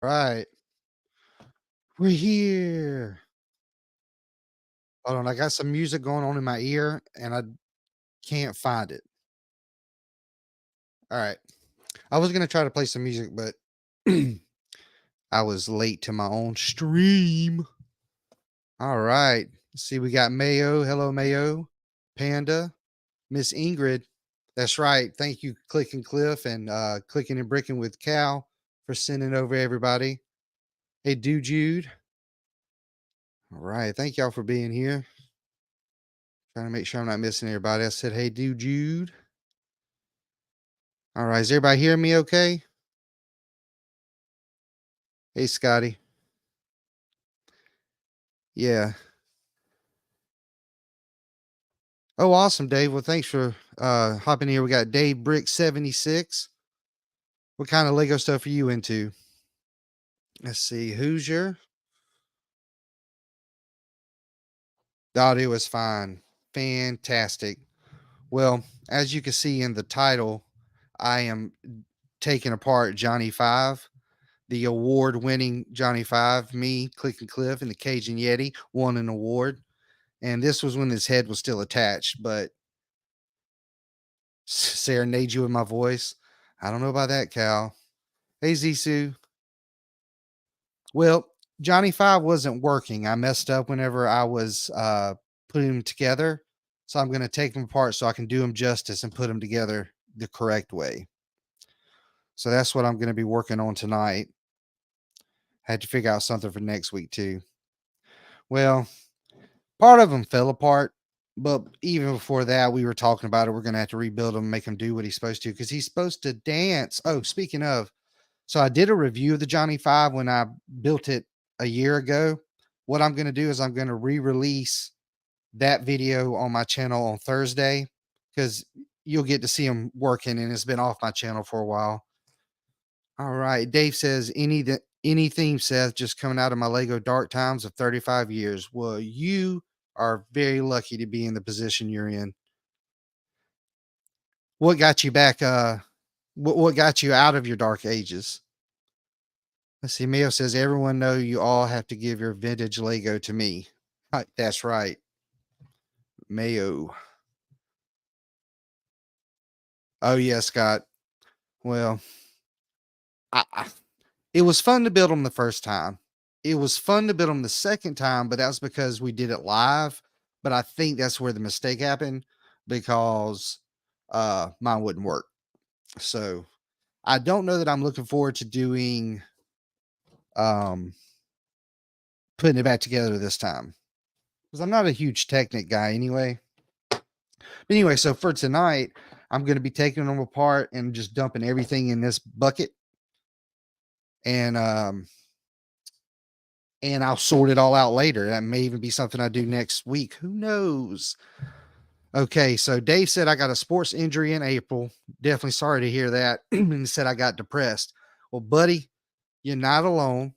Right. We're here. Hold on, I got some music going on in my ear, and I can't find it. Alright. I was gonna try to play some music, but I was late to my own stream. Alright. Let's see, we got Mayo. Hello, Mayo. Panda. Miss Ingrid. That's right. Thank you, Click and Cliff, and Clicking and Bricking with Cal for sending over everybody. Hey, Dude Jude. All right. Thank y'all for being here. Trying to make sure I'm not missing everybody. I said, hey, Dude Jude. All right. Is everybody hearing me okay? Hey, Scotty. Yeah. Oh, awesome, Dave. Well, thanks for hopping here. We got Dave Brick 76. What kind of Lego stuff are you into? Let's see. Hoosier. The audio is fine. Fantastic. Well, as you can see in the title, I am taking apart Johnny Five, the award winning Johnny Five. Me, Click and Cliff, and the Cajun Yeti won an award. And this was when his head was still attached, but serenade you with my voice. I don't know about that, Cal. Hey, Zissou. Well, Johnny Five wasn't working. I messed up whenever I was putting them together. So I'm going to take them apart so I can do them justice and put them together the correct way. So that's what I'm going to be working on tonight. Had to figure out something for next week too. Well, part of them fell apart, but even before that, we were talking about it. We're going to have to rebuild him, make him do what he's supposed to because he's supposed to dance. Oh, speaking of, so I did a review of the Johnny Five when I built it a year ago. What I'm going to do is I'm going to re-release that video on my channel on Thursday because you'll get to see him working, and it's been off my channel for a while. All right. Dave says any theme, Seth, just coming out of my Lego dark times of 35 years. Well, you are very lucky to be in the position you're in. What got you back? What got you out of your dark ages? Let's see. Mayo says everyone know you all have to give your vintage Lego to me. That's right. Mayo. Oh yeah, Scott. Well, it was fun to build them the first time. It was fun to build them the second time, but that's because we did it live. But I think that's where the mistake happened because mine wouldn't work. So I don't know that I'm looking forward to doing um putting it back together this time. Because I'm not a huge Technic guy anyway. But anyway, so for tonight, I'm gonna be taking them apart and just dumping everything in this bucket. And I'll sort it all out later. That may even be something I do next week. Who knows? Okay, so Dave said I got a sports injury in April. Definitely sorry to hear that. And he said I got depressed. Well, buddy, you're not alone.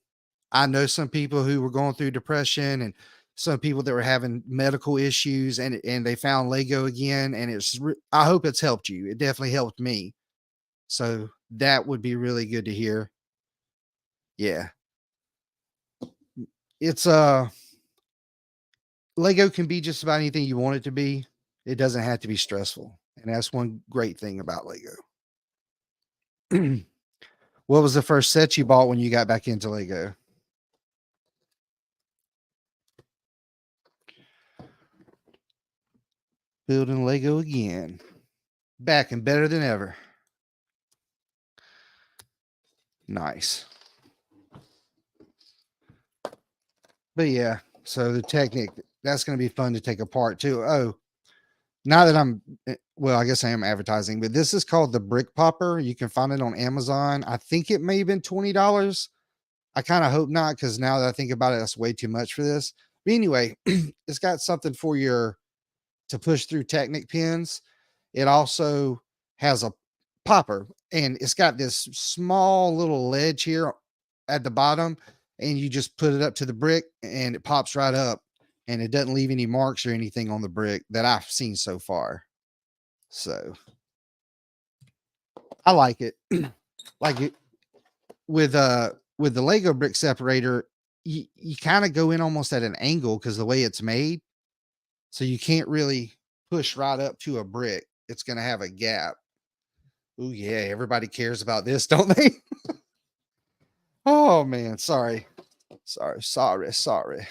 I know some people who were going through depression and some people that were having medical issues and they found Lego again. And I hope it's helped you. It definitely helped me. So that would be really good to hear. Yeah. It's Lego can be just about anything you want it to be. It doesn't have to be stressful. And that's one great thing about Lego. What was the first set you bought when you got back into Lego? Building Lego again. Back and better than ever. Nice. But yeah, so the Technic, that's going to be fun to take apart too. Oh, now that well, I guess I am advertising, but this is called the Brick Popper. You can find it on Amazon. I think it may have been $20. I kind of hope not, because now that I think about it, that's way too much for this. But anyway, it's got something for to push through Technic pins. It also has a popper, and it's got this small little ledge here at the bottom, and you just put it up to the brick and it pops right up, and it doesn't leave any marks or anything on the brick that I've seen so far. So I like it. Like it with with the Lego brick separator, you kind of go in almost at an angle because the way it's made. So you can't really push right up to a brick. It's going to have a gap. Oh, yeah. Everybody cares about this, don't they? Oh, man. Sorry. Sorry.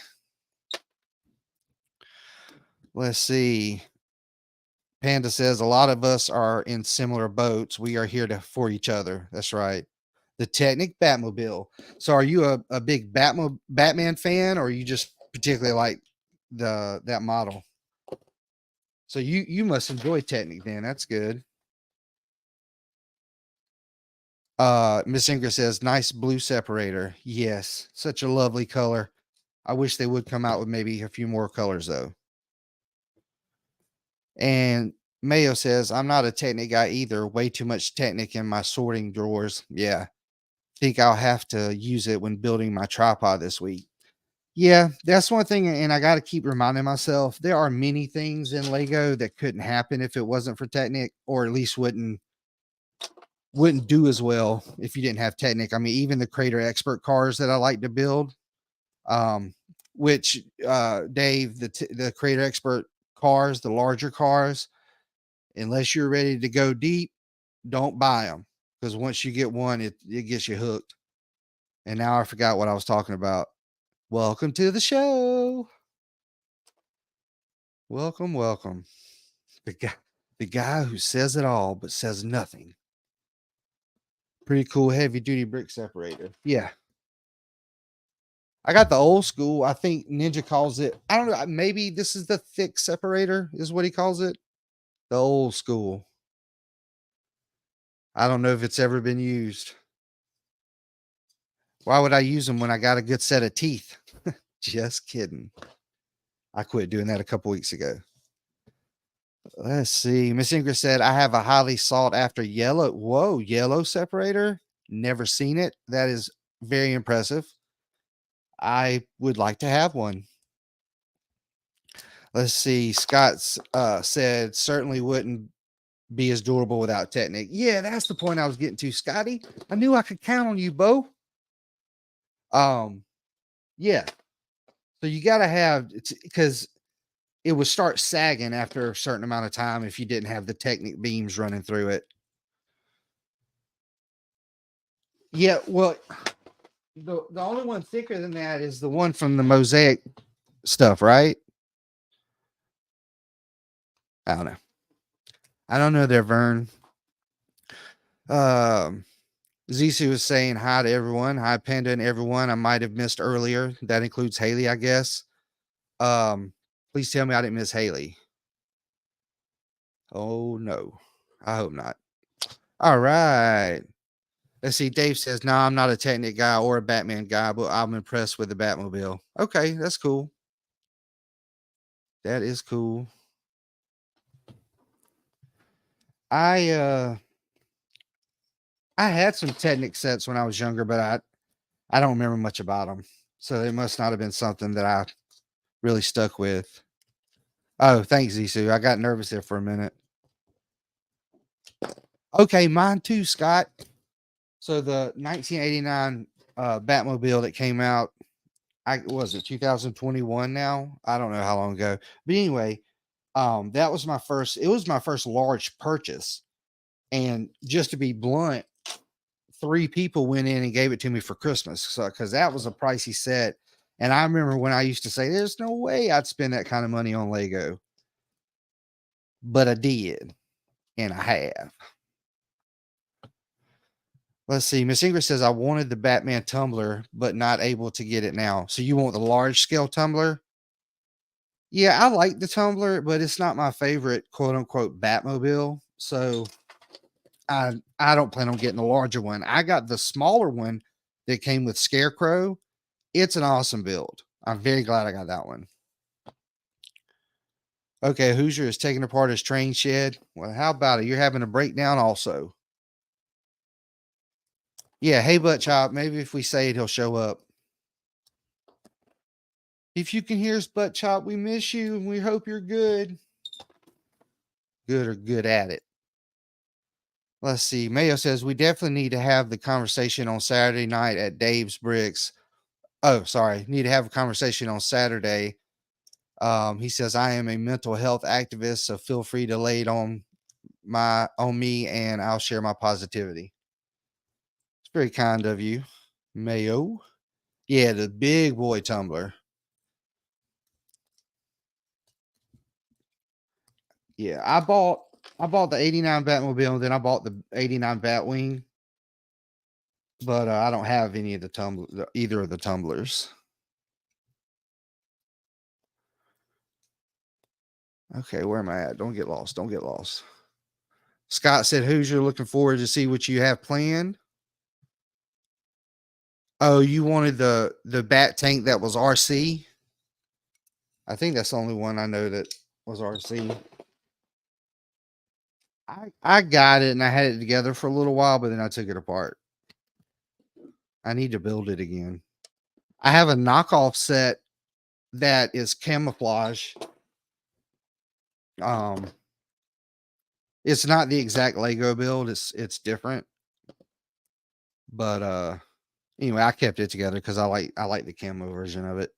Let's see. Panda says a lot of us are in similar boats. We are here for each other. That's right. The Technic Batmobile. So are you a big Batman fan, or you just particularly like that model? So you must enjoy Technic then. That's good. Miss Ingrid says, nice blue separator. Yes, such a lovely color. I wish they would come out with maybe a few more colors though. And Mayo says, I'm not a Technic guy either. Way too much Technic in my sorting drawers. Yeah. Think I'll have to use it when building my tripod this week. Yeah, that's one thing. And I got to keep reminding myself there are many things in Lego that couldn't happen if it wasn't for Technic, or at least wouldn't do as well if you didn't have Technic. I mean, even the Creator Expert cars that I like to build, um, which Dave, the Creator Expert cars, the larger cars, unless you're ready to go deep, don't buy them, because once you get one, it gets you hooked. And now I forgot what I was talking about. Welcome to the show. Welcome. The guy who says it all but says nothing. Pretty cool heavy duty brick separator. Yeah. I got the old school. I think Ninja calls it, I don't know, maybe this is the thick separator, is what he calls it. The old school. I don't know if it's ever been used. Why would I use them when I got a good set of teeth? Just kidding. I quit doing that a couple weeks ago. Let's see. Miss Ingrid said, I have a highly sought after yellow. Whoa, yellow separator. Never seen it. That is very impressive. I would like to have one. Let's see. Scott said, certainly wouldn't be as durable without Technic. Yeah, that's the point I was getting to, Scotty. I knew I could count on you, Bo. Yeah. So you got to have, because it would start sagging after a certain amount of time if you didn't have the Technic beams running through it. Yeah, well, the only one thicker than that is the one from the Mosaic stuff, right? I don't know there, Vern. Zisu was saying hi to everyone. Hi, Panda and everyone I might have missed earlier. That includes Haley, I guess. Please tell me I didn't miss Haley. Oh, no. I hope not. All right. Let's see. Dave says, no, I'm not a Technic guy or a Batman guy, but I'm impressed with the Batmobile. Okay, that's cool. That is cool. I had some Technic sets when I was younger, but I don't remember much about them. So it must not have been something that I really stuck with. Oh, thanks, Zisu. I got nervous there for a minute. Okay, mine too, Scott. So the 1989 Batmobile that came out, was it 2021 now? I don't know how long ago. But anyway, that was my first, it was my first large purchase. And just to be blunt, 3 people went in and gave it to me for Christmas. So, cause that was a pricey set. And I remember when I used to say, there's no way I'd spend that kind of money on Lego, but I did. And I have. Let's see. Miss Ingrid says, I wanted the Batman tumbler, but not able to get it now. So you want the large scale tumbler? Yeah, I like the tumbler, but it's not my favorite quote unquote Batmobile. So I don't plan on getting the larger one. I got the smaller one that came with Scarecrow. It's an awesome build. I'm very glad I got that one. Okay, Hoosier is taking apart his train shed. Well, how about it? You're having a breakdown also. Yeah, hey, Butt Chop. Maybe if we say it, he'll show up. If you can hear us, Butt Chop, we miss you and we hope you're good. Good or good at it. Let's see. Mayo says we definitely need to have the conversation on Saturday night at Dave's Bricks. Oh, sorry. Need to have a conversation on Saturday. He says I am a mental health activist, so feel free to lay it on me, and I'll share my positivity. It's very kind of you, Mayo. Yeah, the big boy tumbler. Yeah, I bought the '89 Batmobile, and then I bought the '89 Batwing, but I don't have any of either of the tumblers. Okay, where am I at? Don't get lost. Don't get lost. Scott said, "Hoosier, looking forward to see what you have planned." Oh, you wanted the bat tank that was RC? I think that's the only one I know that was RC. I got it and I had it together for a little while, but then I took it apart. I need to build it again. I have a knockoff set that is camouflage. Um, it's not the exact Lego build. It's different, but anyway, I kept it together because I like the camo version of it.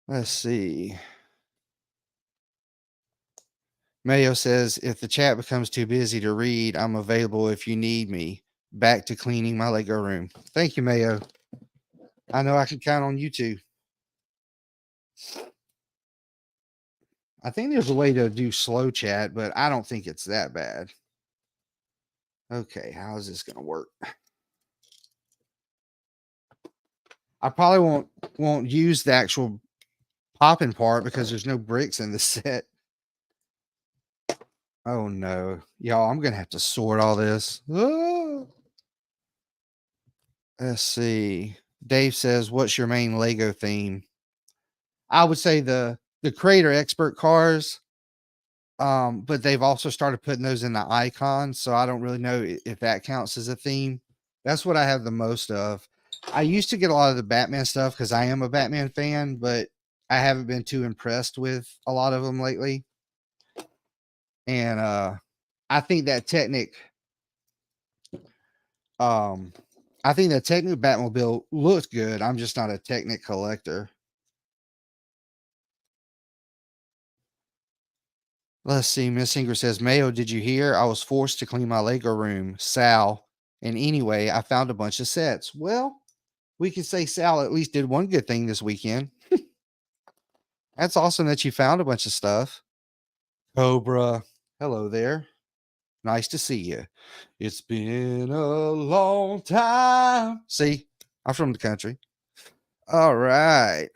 Let's see. Mayo says, if the chat becomes too busy to read, I'm available if you need me. Back to cleaning my Lego room. Thank you, Mayo. I know I can count on you too. I think there's a way to do slow chat, but I don't think it's that bad. Okay, how is this going to work? I probably won't use the actual popping part because there's no bricks in the set. Oh no, y'all! I'm gonna have to sort all this. Ah. Let's see. Dave says, "What's your main Lego theme?" I would say the creator expert cars. But they've also started putting those in the icons, so I don't really know if that counts as a theme. That's what I have the most of. I used to get a lot of the Batman stuff because I am a Batman fan, but I haven't been too impressed with a lot of them lately. And I think that um I think that Technic Batmobile looks good. I'm just not a Technic collector. Let's see. Miss Ingrid says, Mayo, did you hear? I was forced to clean my Lego room. Sal. And anyway, I found a bunch of sets. Well, we can say Sal at least did one good thing this weekend. That's awesome that you found a bunch of stuff. Cobra. Hello there. Nice to see you. It's been a long time. See, I'm from the country. All right.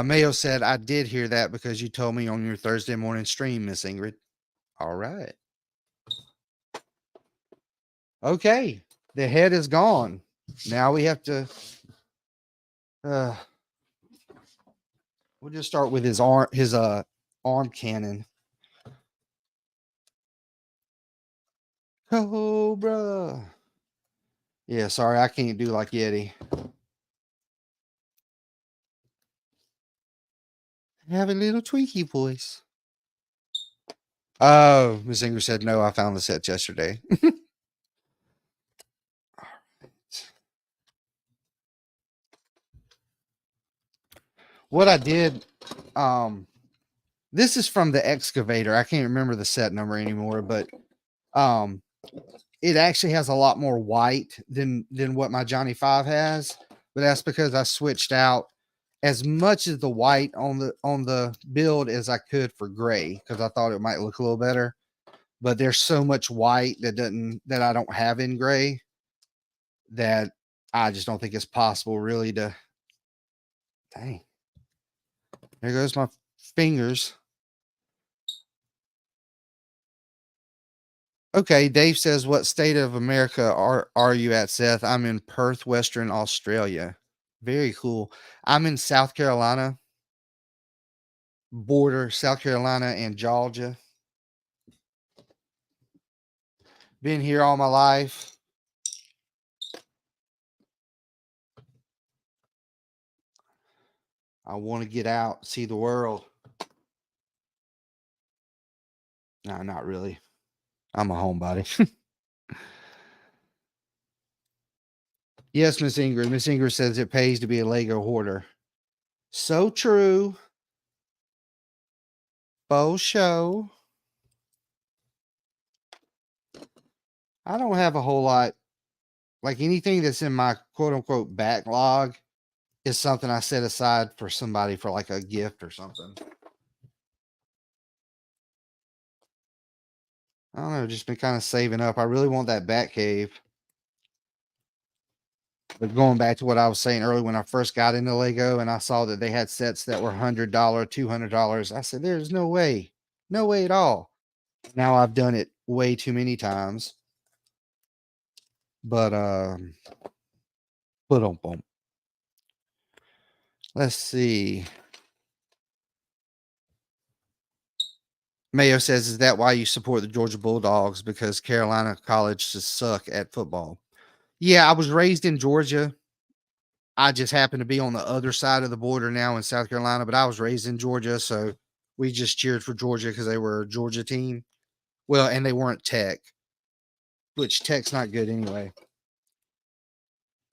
Mayo said, I did hear that because you told me on your Thursday morning stream, Miss Ingrid. All right. Okay. The head is gone. Now we have to uh we'll just start with his arm cannon. Cobra. Yeah, sorry, I can't do like Yeti. I have a little tweaky voice. Oh, Miss Ingrid said no, I found the sets yesterday. What I did, um, this is from the excavator. I can't remember the set number anymore, but um it actually has a lot more white than what my Johnny 5 has, but that's because I switched out as much of the white on the build as I could for gray because I thought it might look a little better. But there's so much white that I don't have in gray that I just don't think it's possible really to. Dang, there goes my fingers. Okay, Dave says, "What state of America are you at, Seth?" I'm in Perth, Western Australia. Very cool. I'm in South Carolina, border South Carolina and Georgia. Been here all my life. I want to get out, see the world. No, not really. I'm a homebody. Yes, Miss Ingrid. Miss Ingrid says it pays to be a Lego hoarder. So true. Faux show. I don't have a whole lot. Like anything that's in my quote unquote backlog is something I set aside for somebody for like a gift or something. I don't know, just been kind of saving up. I really want that Bat Cave. But going back to what I was saying earlier, when I first got into Lego and I saw that they had sets that were $100, $200, I said, "There's no way, no way at all." Now I've done it way too many times. But boom. Let's see. Mayo says, "Is that why you support the Georgia Bulldogs? Because Carolina colleges suck at football." Yeah, I was raised in Georgia. I just happen to be on the other side of the border now in South Carolina, but I was raised in Georgia, so we just cheered for Georgia because they were a Georgia team. Well, and they weren't Tech, which Tech's not good anyway.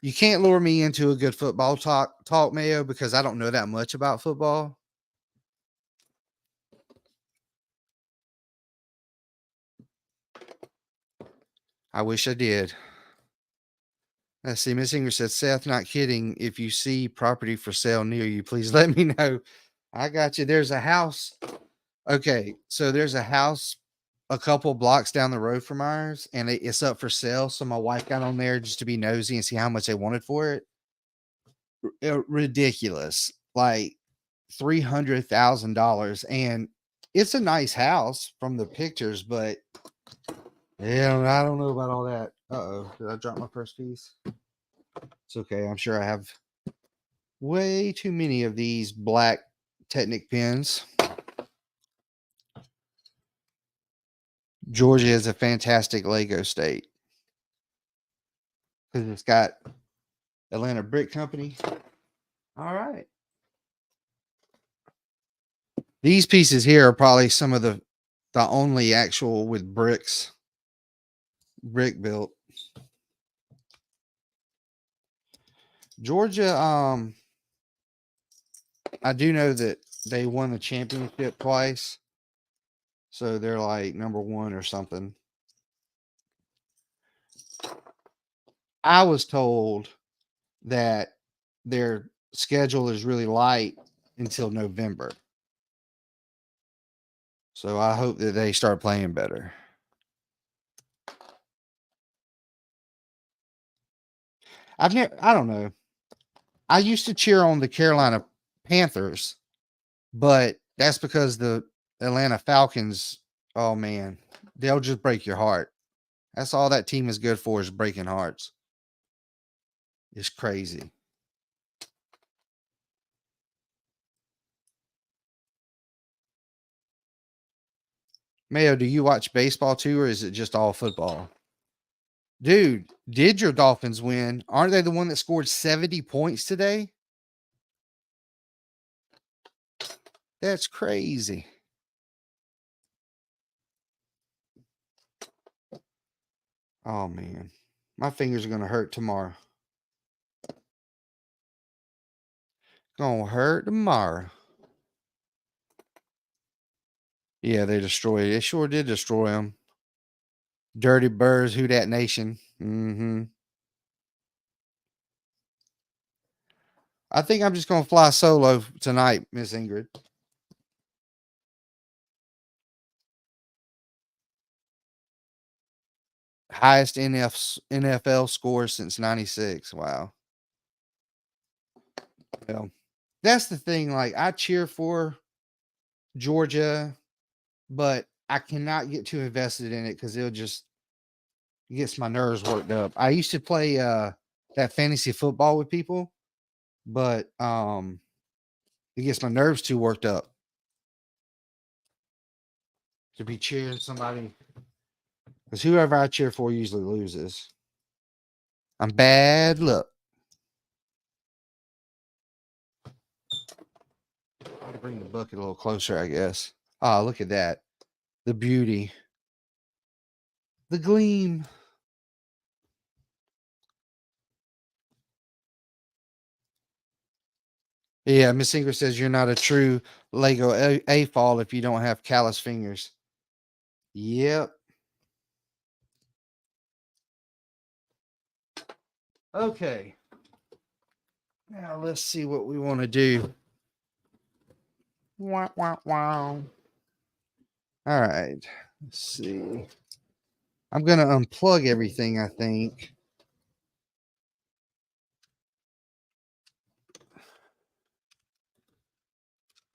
You can't lure me into a good football talk, Mayo, because I don't know that much about football. I wish I did. Let's see. Miss English said, "Seth, not kidding. If you see property for sale near you, please let me know." I got you. There's a house. Okay, so there's a house a couple blocks down the road from ours, and it's up for sale. So my wife got on there just to be nosy and see how much they wanted for it. Ridiculous, like $300,000, and it's a nice house from the pictures, but yeah, I don't know about all that. Oh, did I drop my first piece? It's okay. I'm sure I have way too many of these black Technic pens. Georgia is a fantastic Lego state because it's got Atlanta Brick Company. All right. These pieces here are probably some of the only actual with brick built. Georgia, I do know that they won the championship twice. So they're like number one or something. I was told that their schedule is really light until November. So I hope that they start playing better. I don't know. I used to cheer on the Carolina Panthers, but that's because the Atlanta Falcons, oh man, they'll just break your heart. That's all that team is good for, is breaking hearts. It's crazy. Mayo, do you watch baseball too, or is it just all football? Dude, did your Dolphins win? Aren't they the one that scored 70 points today? That's crazy. Oh man. My fingers are gonna hurt tomorrow. Gonna hurt tomorrow. Yeah, they destroyed it. They sure did destroy them. Dirty Birds, who dat nation? Mm-hmm. I think I'm just gonna fly solo tonight, Miss Ingrid. Highest NFL score since '96. Wow. Well, that's the thing. Like, I cheer for Georgia, but I cannot get too invested in it because it'll just gets my nerves worked up. I used to play that fantasy football with people, but it gets my nerves too worked up to be cheering somebody, because whoever I cheer for usually loses. I'm bad luck. I'll bring the bucket a little closer, I guess. Oh, look at that. The beauty. The gleam. Yeah, Miss Singer says you're not a true Lego A-fall if you don't have callous fingers. Yep. Okay. Now let's see what we want to do. Wow, wow, wow. All right. Let's see. I'm going to unplug everything, I think.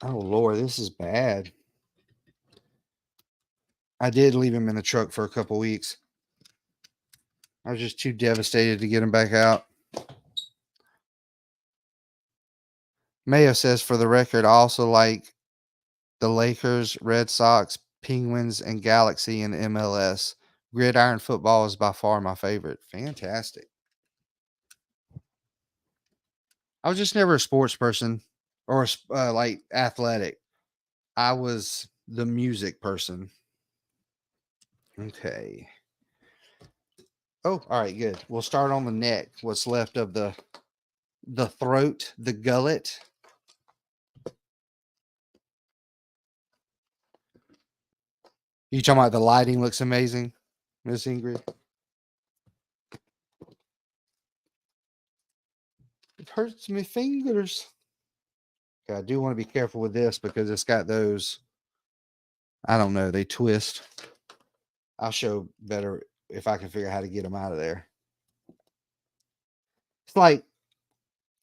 Oh, Lord, this is bad. I did leave him in the truck for a couple weeks. I was just too devastated to get him back out. Mayo says, for the record, I also like the Lakers, Red Sox, Penguins, and Galaxy in MLS. Gridiron football is by far my favorite. Fantastic. I was just never a sports person or like athletic. I was the music person. Okay. Oh, all right, good. We'll start on the neck. What's left of the throat, the gullet. You talking about the lighting looks amazing, Miss Ingrid? It hurts my fingers. Okay, I do want to be careful with this because it's got those, I don't know, they twist. I'll show better if I can figure out how to get them out of there. It's like,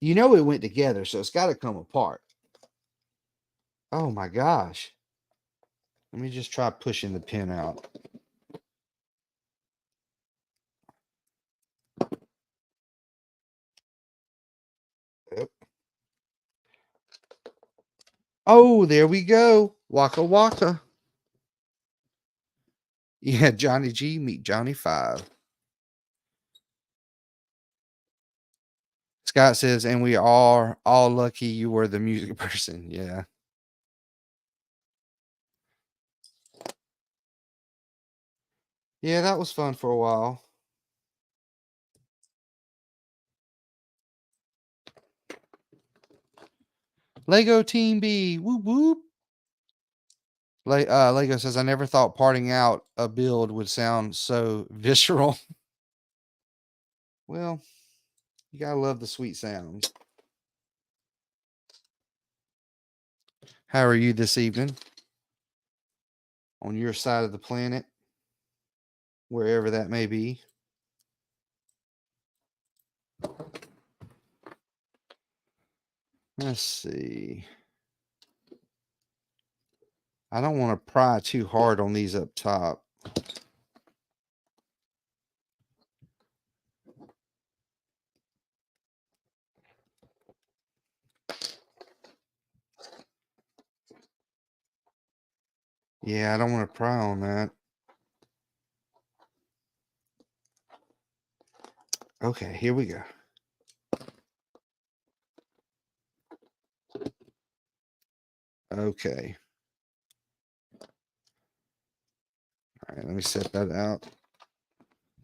it went together, so it's got to come apart. Oh my gosh. Let me just try pushing the pin out. Yep. Oh, there we go. Waka waka. Yeah, Johnny G, meet Johnny 5. Scott says, and we are all lucky you were the music person. Yeah. Yeah, that was fun for a while. Lego Team B. Whoop whoop. Lego says, I never thought parting out a build would sound so visceral. Well, you gotta love the sweet sounds. How are you this evening? On your side of the planet, wherever that may be. Let's see. I don't want to pry too hard on these up top. Yeah, I don't want to pry on that. Okay, here we go. Okay. All right, let me set that out.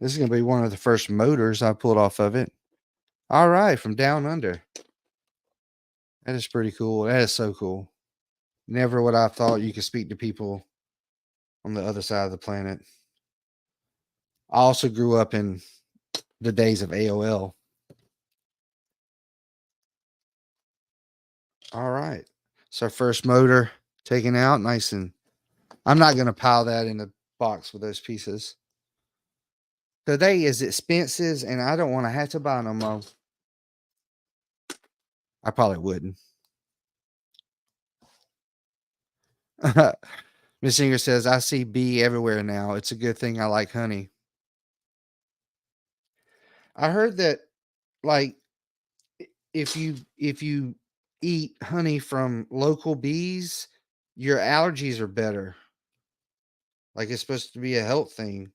This is going to be one of the first motors I pulled off of it. All right, from down under. That is pretty cool. That is so cool. Never would I have thought you could speak to people on the other side of the planet. I also grew up in the days of AOL. All right. So first motor taken out, nice, and I'm not going to pile that in the box with those pieces. Today is expenses, and I don't want to have to buy no more. I probably wouldn't. Miss Singer says, I see bee everywhere now. It's a good thing I like honey. I heard that, like, if you eat honey from local bees, your allergies are better. Like, it's supposed to be a health thing.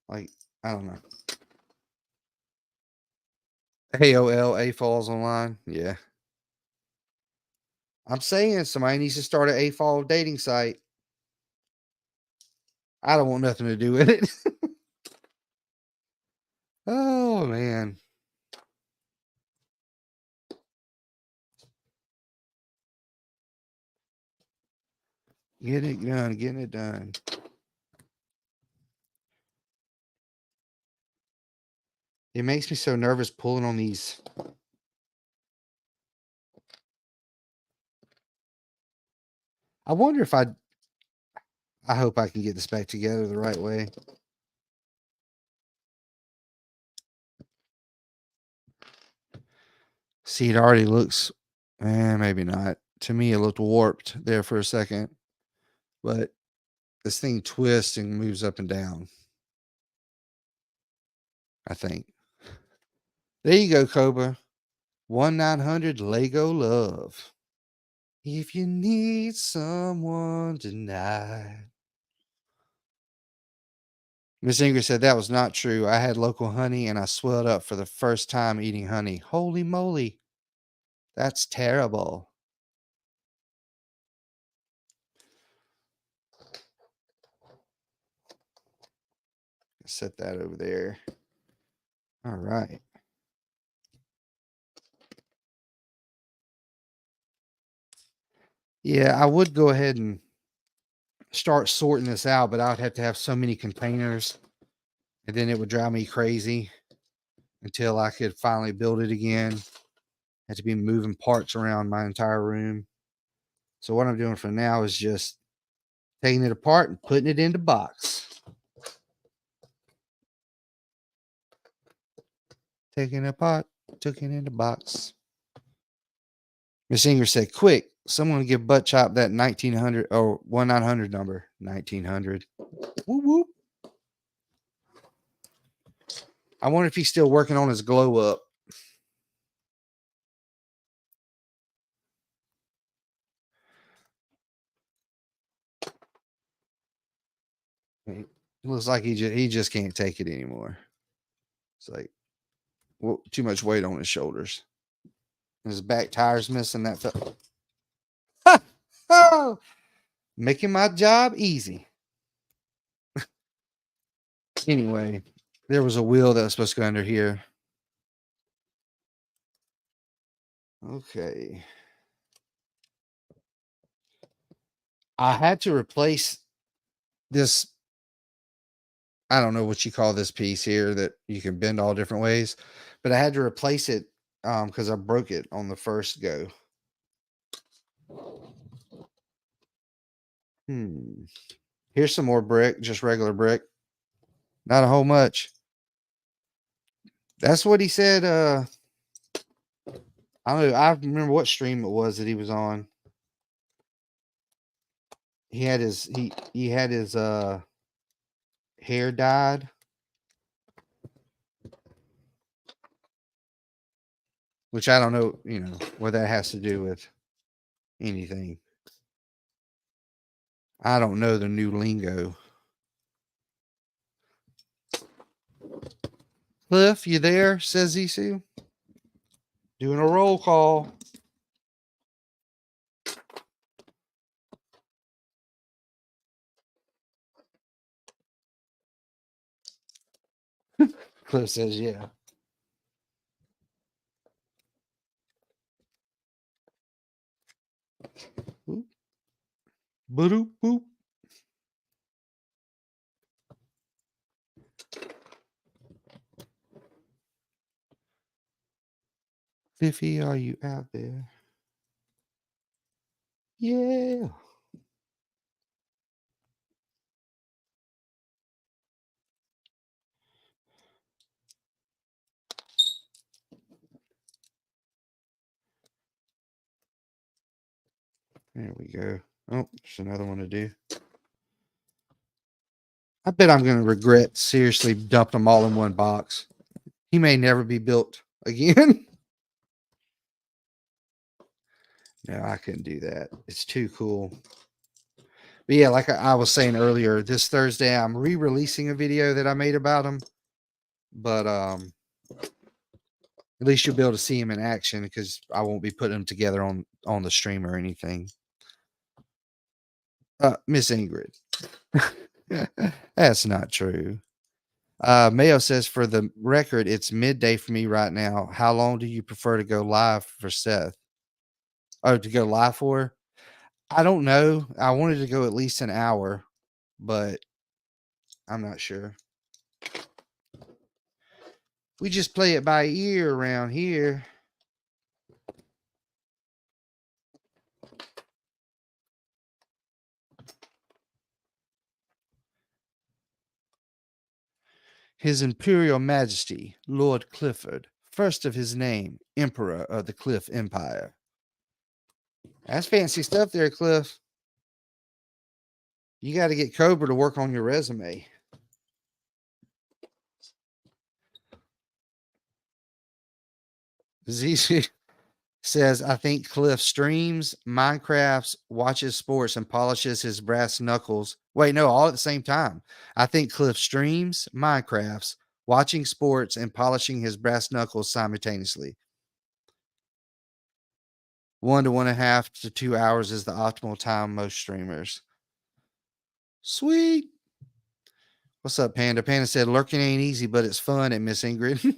Like, I don't know. AOL, A falls online. Yeah. I'm saying somebody needs to start an AFOL dating site. I don't want nothing to do with it. Oh, man. Getting it done. It makes me so nervous pulling on these. I wonder if I hope I can get this back together the right way. See, it already looks, maybe not. To me, it looked warped there for a second, but this thing twists and moves up and down, I think. There you go, Cobra. 1-900 Lego Love. If you need someone tonight. Miss Ingrid said that was not true. I had local honey and I swelled up for the first time eating honey. Holy moly. That's terrible. Set that over there. All right. Yeah, I would go ahead and start sorting this out, but I would have to have so many containers and then it would drive me crazy until I could finally build it again. Had to be moving parts around my entire room. So what I'm doing for now is just taking it apart and putting it into box. Taking it apart, took it into box. Miss Inger said, quick, someone give Butt Chop that 1900 or 1-900 number. 1900. Whoop, whoop. I wonder if he's still working on his glow up. It looks like he just can't take it anymore. It's like, well, too much weight on his shoulders. His back tire's missing. That felt. Oh, making my job easy. Anyway, there was a wheel that was supposed to go under here. Okay. I had to replace this. I don't know what you call this piece here that you can bend all different ways, but I had to replace it because I broke it on the first go. Here's some more brick, just regular brick. Not a whole much. That's what he said. I don't know. I remember what stream it was that he was on. He had his hair dyed. Which I don't know, what that has to do with anything. I don't know the new lingo. Cliff, you there? Says Isu. Doing a roll call. Cliff says, yeah. Boop. Boop, boop. Fifi, are you out there? Yeah. There we go. Oh, there's another one to do. I bet I'm going to regret seriously dumping them all in one box. He may never be built again. No, I couldn't do that. It's too cool. But yeah, like I was saying earlier, this Thursday I'm re-releasing a video that I made about him. But At least you'll be able to see them in action because I won't be putting them together on the stream or anything. Miss Ingrid. That's not true. Mayo says, for the record, it's midday for me right now. How long do you prefer to go live for Seth? Oh, to go live for? I don't know. I wanted to go at least an hour, but I'm not sure. We just play it by ear around here. His Imperial Majesty, Lord Clifford, first of his name, Emperor of the Cliff Empire. That's fancy stuff there, Cliff. You got to get Cobra to work on your resume. ZC says, I think Cliff streams, Minecrafts, watches sports, and polishes his brass knuckles. Wait, no, all at the same time. I think Cliff streams, Minecrafts, watching sports, and polishing his brass knuckles simultaneously. 1 to 1.5 to 2 hours is the optimal time most streamers. Sweet. What's up, Panda? Panda said, lurking ain't easy, but it's fun at Miss Ingrid.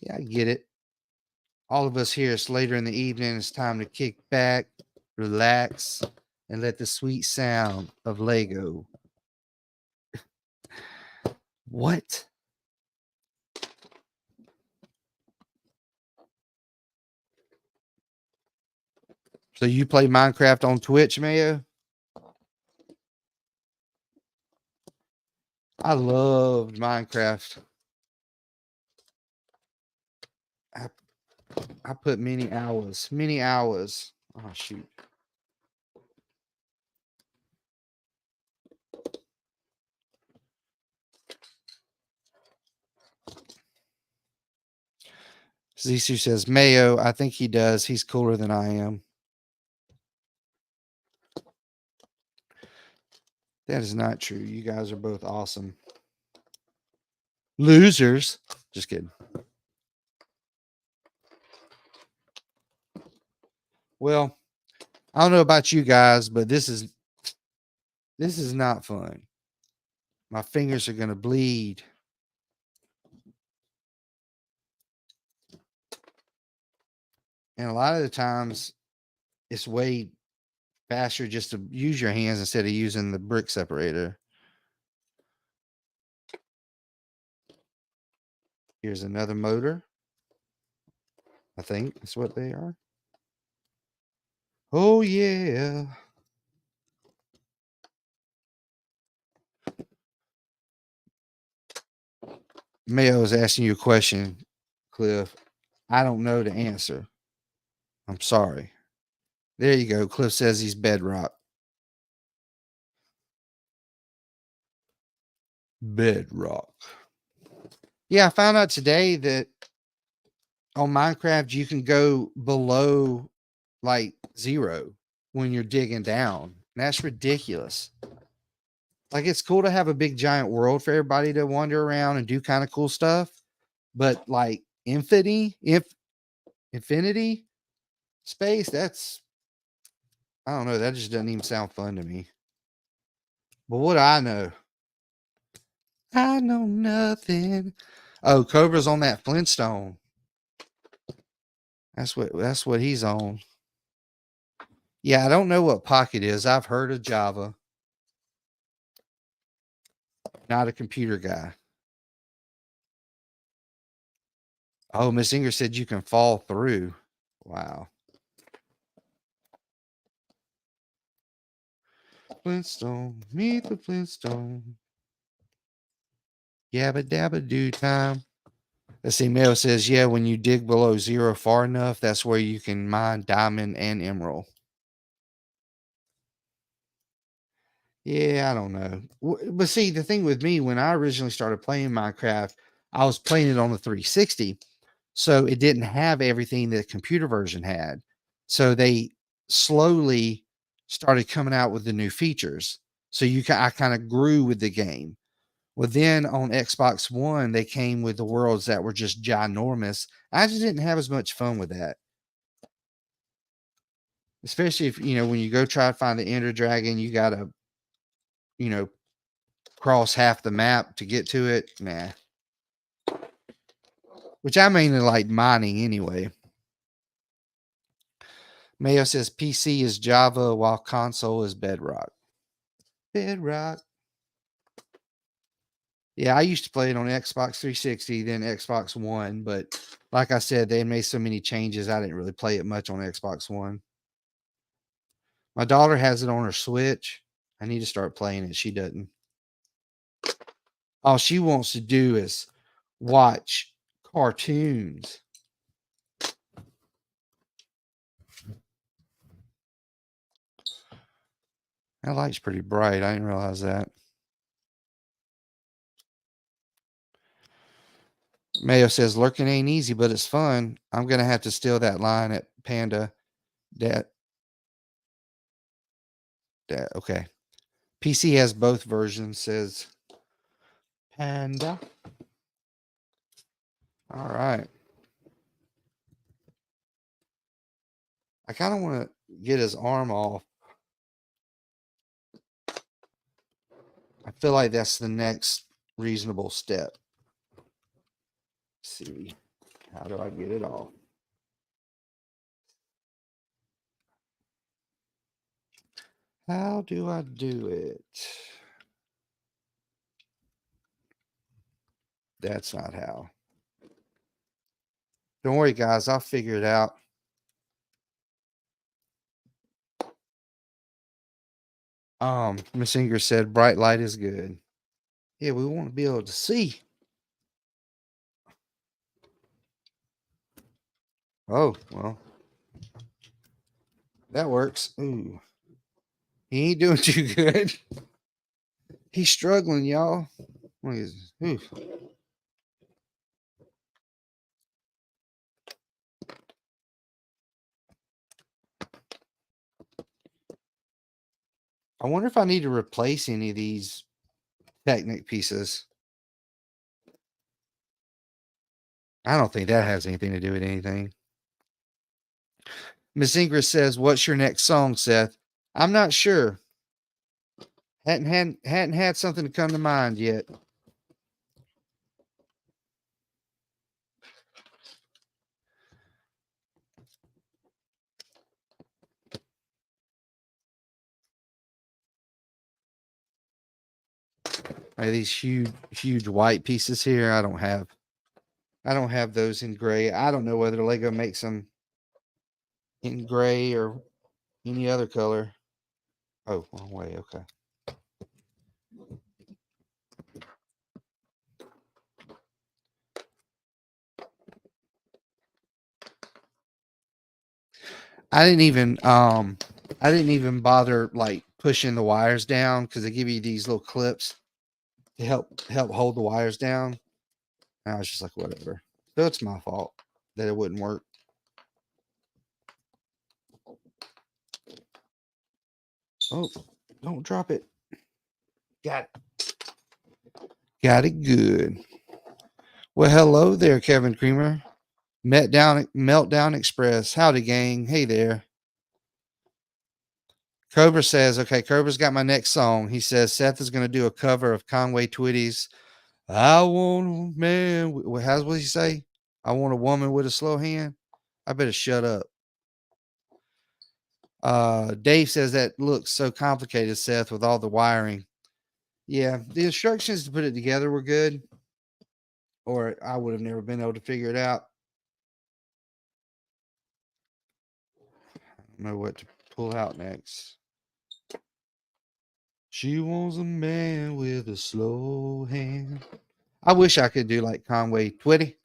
Yeah, I get it. All of us here, it's later in the evening. It's time to kick back, relax, and let the sweet sound of Lego. What? So you play Minecraft on Twitch, Mayo? I loved Minecraft. I put many hours. Oh, shoot. Zisu says, Mayo, I think he does. He's cooler than I am. That is not true. You guys are both awesome. Losers. Just kidding. Well, I don't know about you guys, but this is not fun. My fingers are going to bleed. And a lot of the times it's way faster just to use your hands instead of using the brick separator. Here's another motor. I think that's what they are. Oh, yeah. Mayo is asking you a question, Cliff. I don't know the answer. I'm sorry. There you go. Cliff says he's bedrock. Bedrock. Yeah, I found out today that on Minecraft you can go below like 0 when you're digging down. That's ridiculous. Like, it's cool to have a big giant world for everybody to wander around and do kind of cool stuff, but like infinity space, that's, I don't know, that just doesn't even sound fun to me. But what do I know? I know nothing. Oh, Cobra's on that Flintstone. That's what he's on. Yeah, I don't know what Pocket is. I've heard of Java. Not a computer guy. Oh, Miss Inger said you can fall through. Wow. Flintstone, meet the Flintstone. Yabba dabba do time. Let's see, Mel says, yeah, when you dig below 0 far enough, that's where you can mine diamond and emerald. Yeah, I don't know. But see, the thing with me, when I originally started playing Minecraft, I was playing it on the 360. So it didn't have everything that the computer version had. So they slowly started coming out with the new features. So I kind of grew with the game. Well, then on Xbox One, they came with the worlds that were just ginormous. I just didn't have as much fun with that. Especially if, when you go try to find the Ender Dragon, you gotta, you know, cross half the map to get to it. Nah. Which I mainly like mining anyway. Mayo says PC is Java while console is Bedrock. Bedrock. Yeah, I used to play it on Xbox 360, then Xbox One, but like I said, they made so many changes, I didn't really play it much on Xbox One. My daughter has it on her Switch. I need to start playing it. She doesn't. All she wants to do is watch cartoons. That light's pretty bright. I didn't realize that. Mayo says lurking ain't easy, but it's fun. I'm gonna have to steal that line at Panda. That okay. PC has both versions, says Panda. All right. I kind of want to get his arm off. I feel like that's the next reasonable step. Let's see. How do I get it off? How do I do it? That's not how. Don't worry, guys. I'll figure it out. Miss Inger said bright light is good. Yeah, we want to be able to see. Oh, well. That works. Ooh. He ain't doing too good. He's struggling, y'all. Ooh. I wonder if I need to replace any of these Technic pieces. I don't think that has anything to do with anything. Miss Ingrid says, "What's your next song, Seth?" I'm not sure. Hadn't had something to come to mind yet. Like these huge white pieces here. I don't have those in gray. I don't know whether Lego makes them in gray or any other color. Oh, wrong way. Okay. I didn't even bother like pushing the wires down because they give you these little clips to help hold the wires down. And I was just like, whatever. So it's my fault that it wouldn't work. Oh, don't drop it. Got it. Got it good. Well, hello there, Kevin Creamer. Meltdown Express. Howdy, gang. Hey there. Cobra says, okay, Cobra's got my next song. He says Seth is going to do a cover of Conway Twitty's I Want a Man. How's what he say? I want a woman with a slow hand. I better shut up. Dave says that looks so complicated, Seth, with all the wiring. Yeah, the instructions to put it together were good, or I would have never been able to figure it out. I don't know what to pull out next. She wants a man with a slow hand. I wish I could do like Conway Twitty.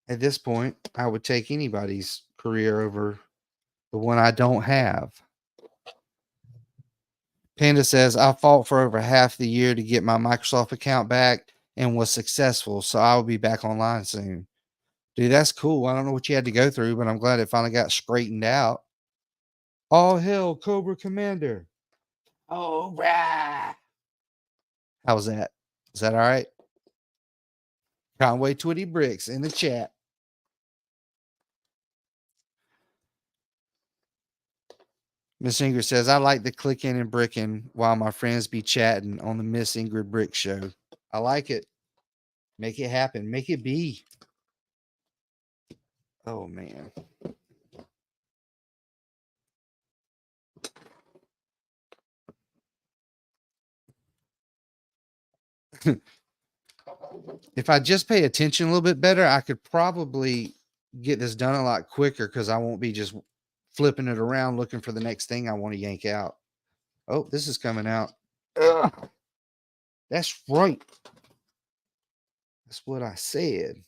At this point, I would take anybody's career over the one I don't have. Panda says, I fought for over half the year to get my Microsoft account back and was successful, so I will be back online soon. Dude, that's cool. I don't know what you had to go through, but I'm glad it finally got straightened out. All hail, Cobra Commander. All right. How's that? Is that all right? Conway Twitty Bricks in the chat. Miss Ingrid says, I like the clicking and bricking while my friends be chatting on the Miss Ingrid Brick Show. I like it. Make it happen. Make it be. Oh, man. If I just pay attention a little bit better, I could probably get this done a lot quicker because I won't be just flipping it around looking for the next thing I want to yank out. Oh, this is coming out. Ugh. That's right. That's what I said.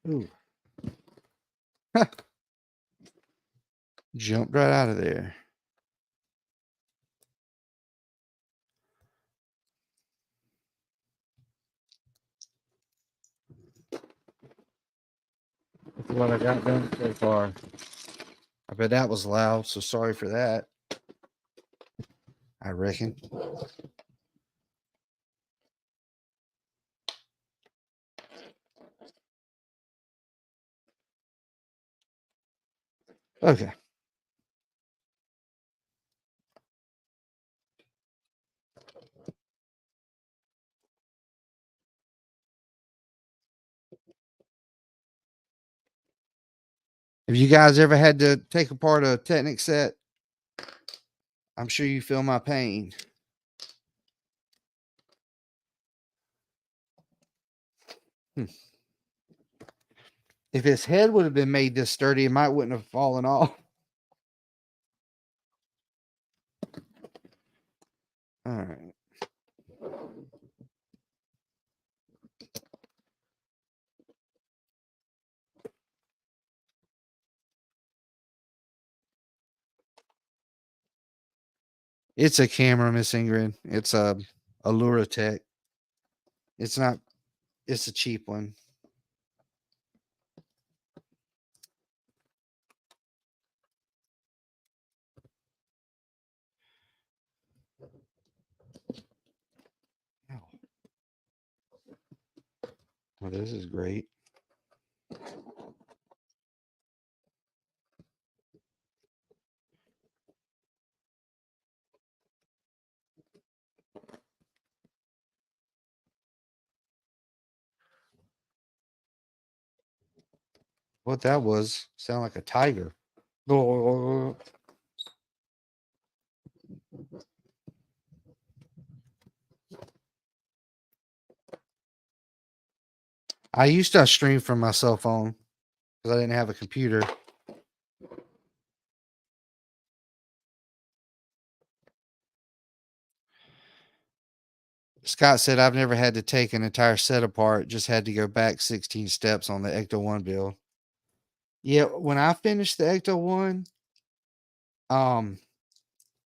Ooh. Jumped right out of there. That's what I got done so far. I bet that was loud, so sorry for that. I reckon. Okay. Have you guys ever had to take apart a Technic set? I'm sure you feel my pain. If his head would have been made this sturdy, it might wouldn't have fallen off. All right. It's a camera, Miss Ingrid. It's a Luratech. It's not. It's a cheap one. Well, this is great. What that was sound like a tiger. Oh. I used to stream from my cell phone because I didn't have a computer. Scott said, I've never had to take an entire set apart, just had to go back 16 steps on the Ecto 1 build. Yeah, when I finished the Ecto 1, um,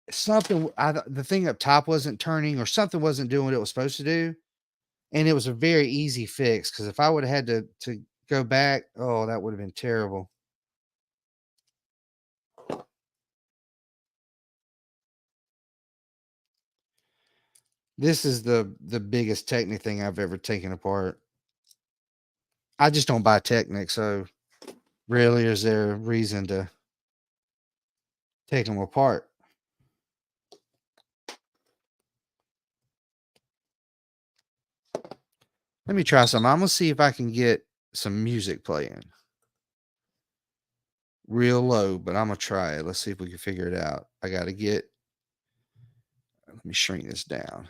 the thing up top wasn't turning or something wasn't doing what it was supposed to do. And it was a very easy fix because if I would have had to go back, oh, that would have been terrible. This is the biggest Technic thing I've ever taken apart. I just don't buy Technic, so rarely is there a reason to take them apart. Let me try some. I'm gonna see if I can get some music playing real low, but I'm gonna try it. Let's see if we can figure it out. I gotta get. Let me shrink this down.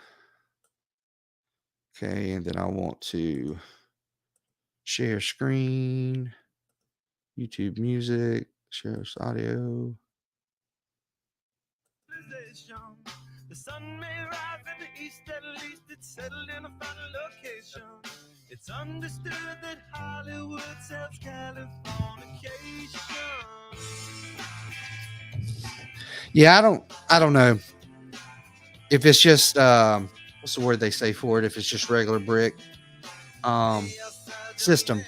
Okay, and then I want to share screen, YouTube music, share audio. The sun may rise in the east, at least it's settled in a final location. It's understood that Hollywood sells Californication. Yeah, I don't know if it's just what's the word they say for it? If it's just regular brick, system.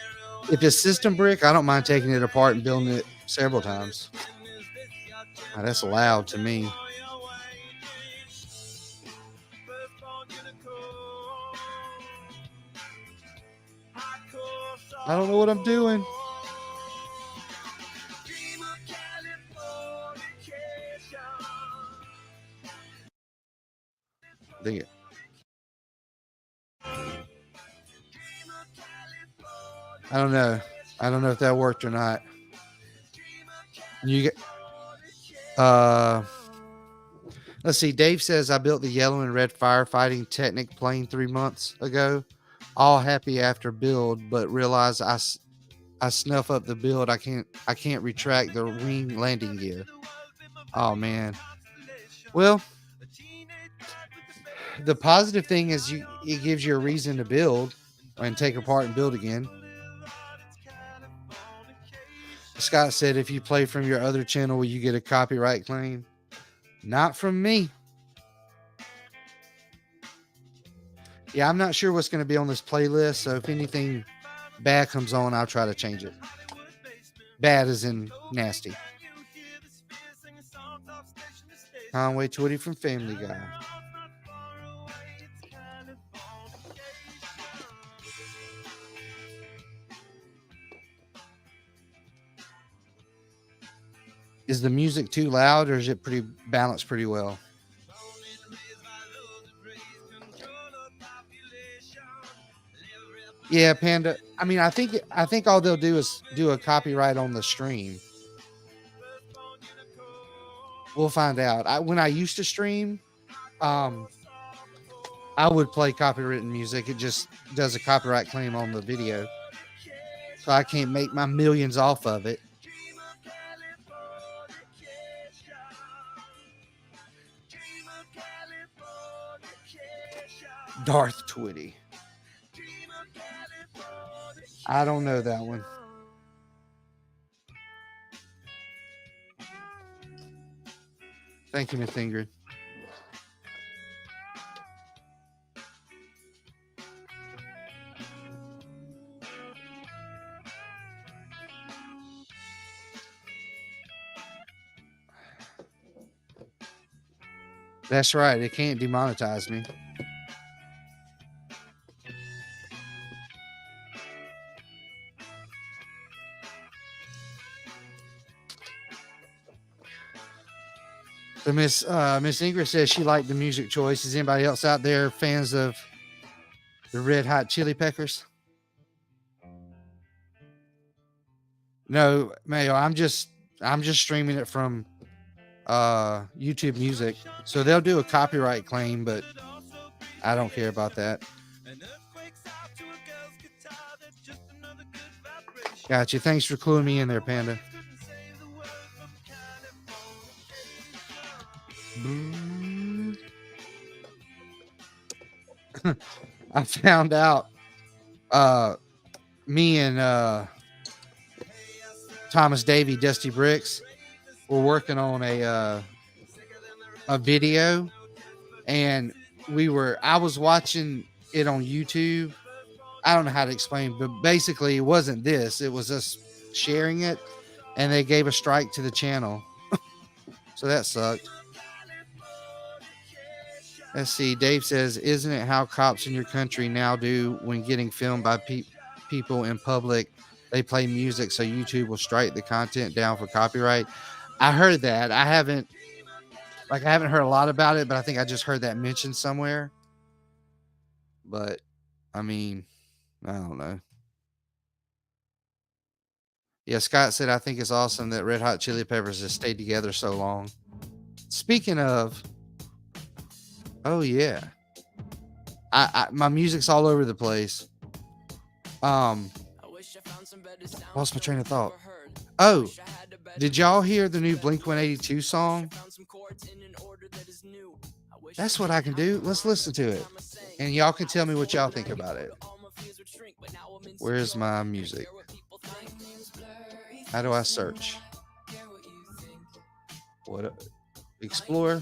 If it's system brick, I don't mind taking it apart and building it several times. Oh, that's loud to me. I don't know what I'm doing. Dang it. I don't know. I don't know if that worked or not. You get let's see. Dave says I built the yellow and red firefighting Technic plane 3 months ago. All happy after build, but realize I snuff up the build. I can't retract the wing landing gear. Oh man. Well, the positive thing is it gives you a reason to build and take apart and build again. Scott said if you play from your other channel, will you get a copyright claim? Not from me. Yeah, I'm not sure what's going to be on this playlist. So if anything bad comes on, I'll try to change it. Bad as in nasty. Conway Twitty from Family Guy. Is the music too loud or is it pretty balanced pretty well? Yeah, Panda. I mean, I think all they'll do is do a copyright on the stream. We'll find out. When I used to stream, I would play copywritten music. It just does a copyright claim on the video, so I can't make my millions off of it. Darth Twitty. I don't know that one. Thank you, Miss Ingrid. That's right. It can't demonetize me. So Miss Ingrid says she liked the music choice. Is anybody else out there fans of the Red Hot Chili Peppers? No, Mayo. I'm just streaming it from YouTube Music, so they'll do a copyright claim, but I don't care about that. Gotcha. Thanks for cluing me in there, Panda. I found out me and Thomas Davey, Dusty Bricks, were working on a video, and I was watching it on YouTube. I don't know how to explain, but basically it wasn't this. It was us sharing it, and they gave a strike to the channel. So that sucked. Let's see. Dave says, isn't it how cops in your country now do when getting filmed by people in public? They play music so YouTube will strike the content down for copyright. I heard that. I haven't heard a lot about it, but I think I just heard that mentioned somewhere. But I mean, I don't know. Yeah, Scott said, I think it's awesome that Red Hot Chili Peppers has stayed together so long. Speaking of, oh yeah, my music's all over the place. Lost my train of thought. Oh, did y'all hear the new Blink-182 song? That's what I can do. Let's listen to it, and y'all can tell me what y'all think about it. Where's my music? How do I search? What? Explore?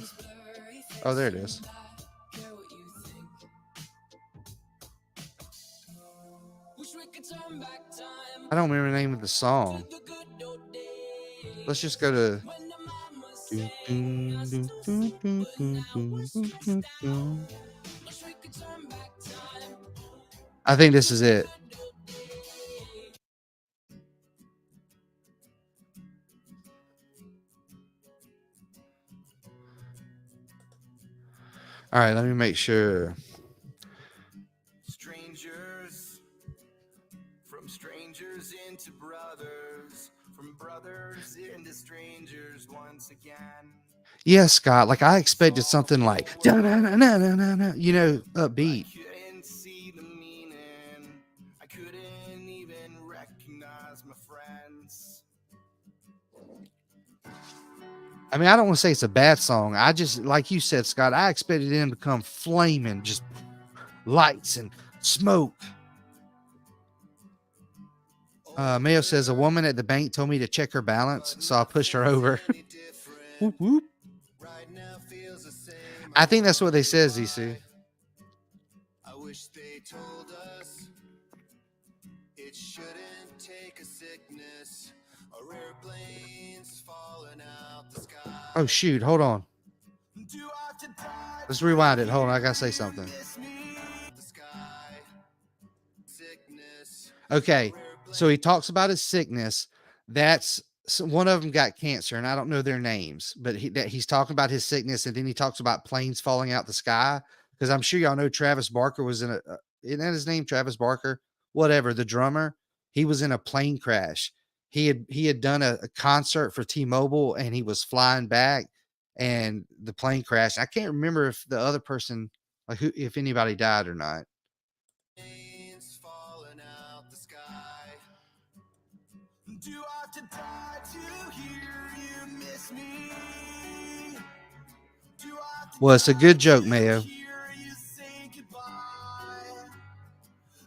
Oh, there it is. I don't remember the name of the song. Let's just go to I think this is it. All right, let me make sure. Strangers, from strangers into brothers, from brothers into strangers once again. Yeah, Scott. Like I expected something like I upbeat. couldn't see the meaning. I couldn't even recognize my friends. I mean, I don't want to say it's a bad song. I just, like you said, Scott, I expected him to come flaming, just lights and smoke. Mayo says a woman at the bank told me to check her balance, so I pushed her over. Whoop, whoop. I think that's what they says, ZC. I wish they told us it shouldn't take a sickness or airplanes falling out the sky. Oh shoot, hold on. Let's rewind it. Hold on, I gotta say something. Okay, so he talks about his sickness. That's one of them got cancer, and I don't know their names, but he's talking about his sickness, and then he talks about planes falling out the sky. Because I'm sure y'all know Travis Barker was in a. Isn't that his name, Travis Barker? Whatever, the drummer. He was in a plane crash. He had done a concert for T-Mobile, and he was flying back, and the plane crashed. I can't remember if the other person, like who, if anybody died or not. Do I have to die to hear you miss me? Do I have to Well, it's a good joke, Mayo. hear you say goodbye?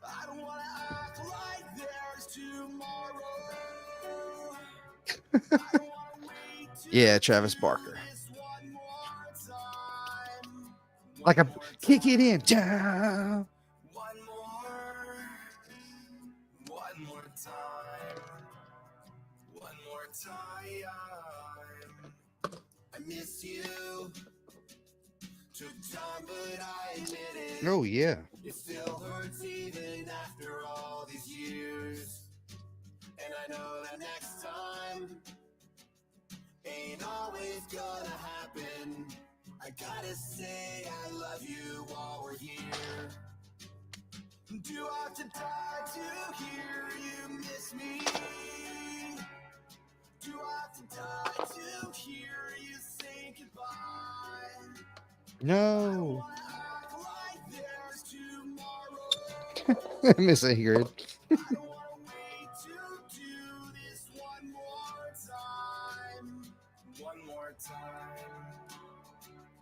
I don't want to act like there's tomorrow. I don't want to wait Yeah, Travis Barker. this one more time. Like a kick it in. Down. One more time. One more time. I miss you. Took time, but I admit it. Oh yeah. It still hurts even after all these years. And I know that next time ain't always gonna happen. I gotta say I love you while we're here. Do I have to die to hear you miss me? Do I have to die to hear you say goodbye? No. Act like there's tomorrow. I miss Ingrid. I don't want to wait to do this one more time. One more time.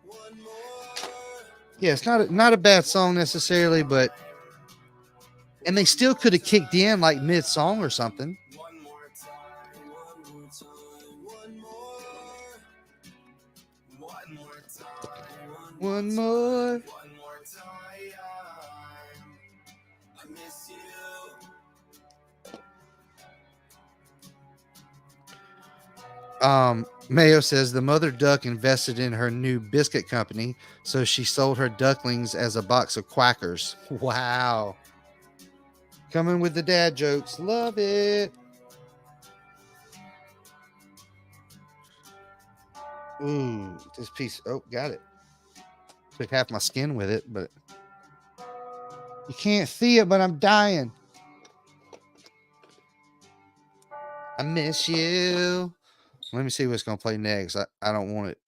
One more. Yeah, it's not a bad song necessarily, but and they still could have kicked in like mid song or something. One more time. One more time. One more. One more time. One more. One more time. I miss you. Mayo says the mother duck invested in her new biscuit company, so she sold her ducklings as a box of Quackers. Wow. Coming with the dad jokes. Love it. Ooh, this piece. Oh, got it. Took half my skin with it, but you can't see it, but I'm dying. I miss you. Let me see what's going to play next. I don't want it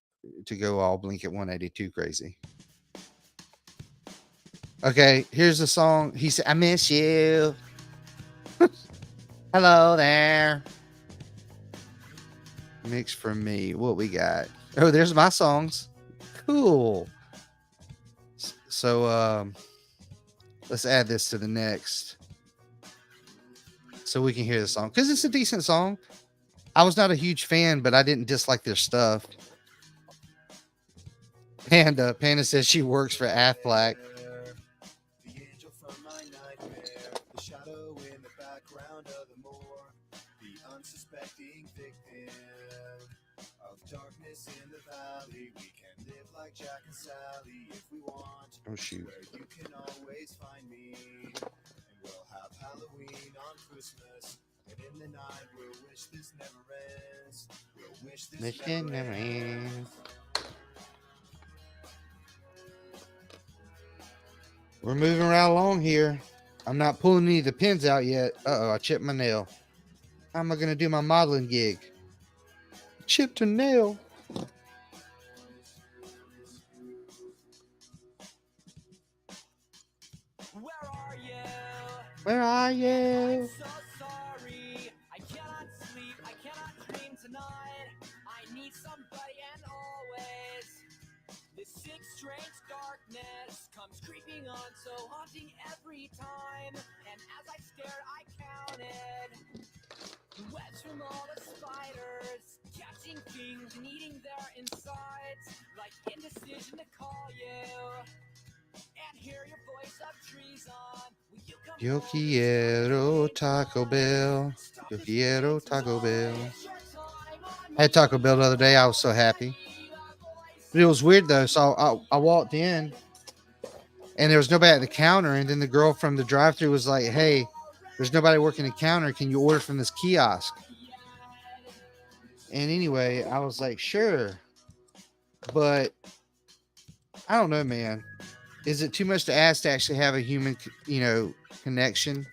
to go all Blink at 182 crazy. Okay, here's the song. He said, I miss you. Hello there. Mix for me. What we got? Oh, there's my songs. Cool. So let's add this to the next so we can hear the song because it's a decent song. I was not a huge fan, but I didn't dislike their stuff. Panda says she works for Aflac. The angel from my nightmare, the shadow in the background of the moor, the unsuspecting victim of darkness in like Jack and Sally if we want. Oh shoot. Where you can always find me. And we'll have Halloween on Christmas. And in the night we'll wish this never ends. We'll wish this never ends. We're moving right along here. I'm not pulling any of the pins out yet. Uh-oh, I chipped my nail. How am I going to do my modeling gig? Chipped a nail. Where are you? Where are I'm you? so sorry. I cannot sleep. I cannot dream tonight. I need somebody and always. This sick, strange darkness comes creeping on, so haunting every time. And as I stared, I counted the webs from all the spiders, catching things and eating their insides, like indecision to call you. And hear your voice of treason. Will you come Yo home? quiero Taco Bell. Yo quiero Taco Bell. I had Taco Bell the other day. I was so happy. But it was weird though. So I walked in and there was nobody at the counter. And then the girl from the drive-thru was like, "Hey, there's nobody working the counter. Can you order from this kiosk?" And anyway, I was like, "Sure." But I don't know, man. Is it too much to ask to actually have a human, connection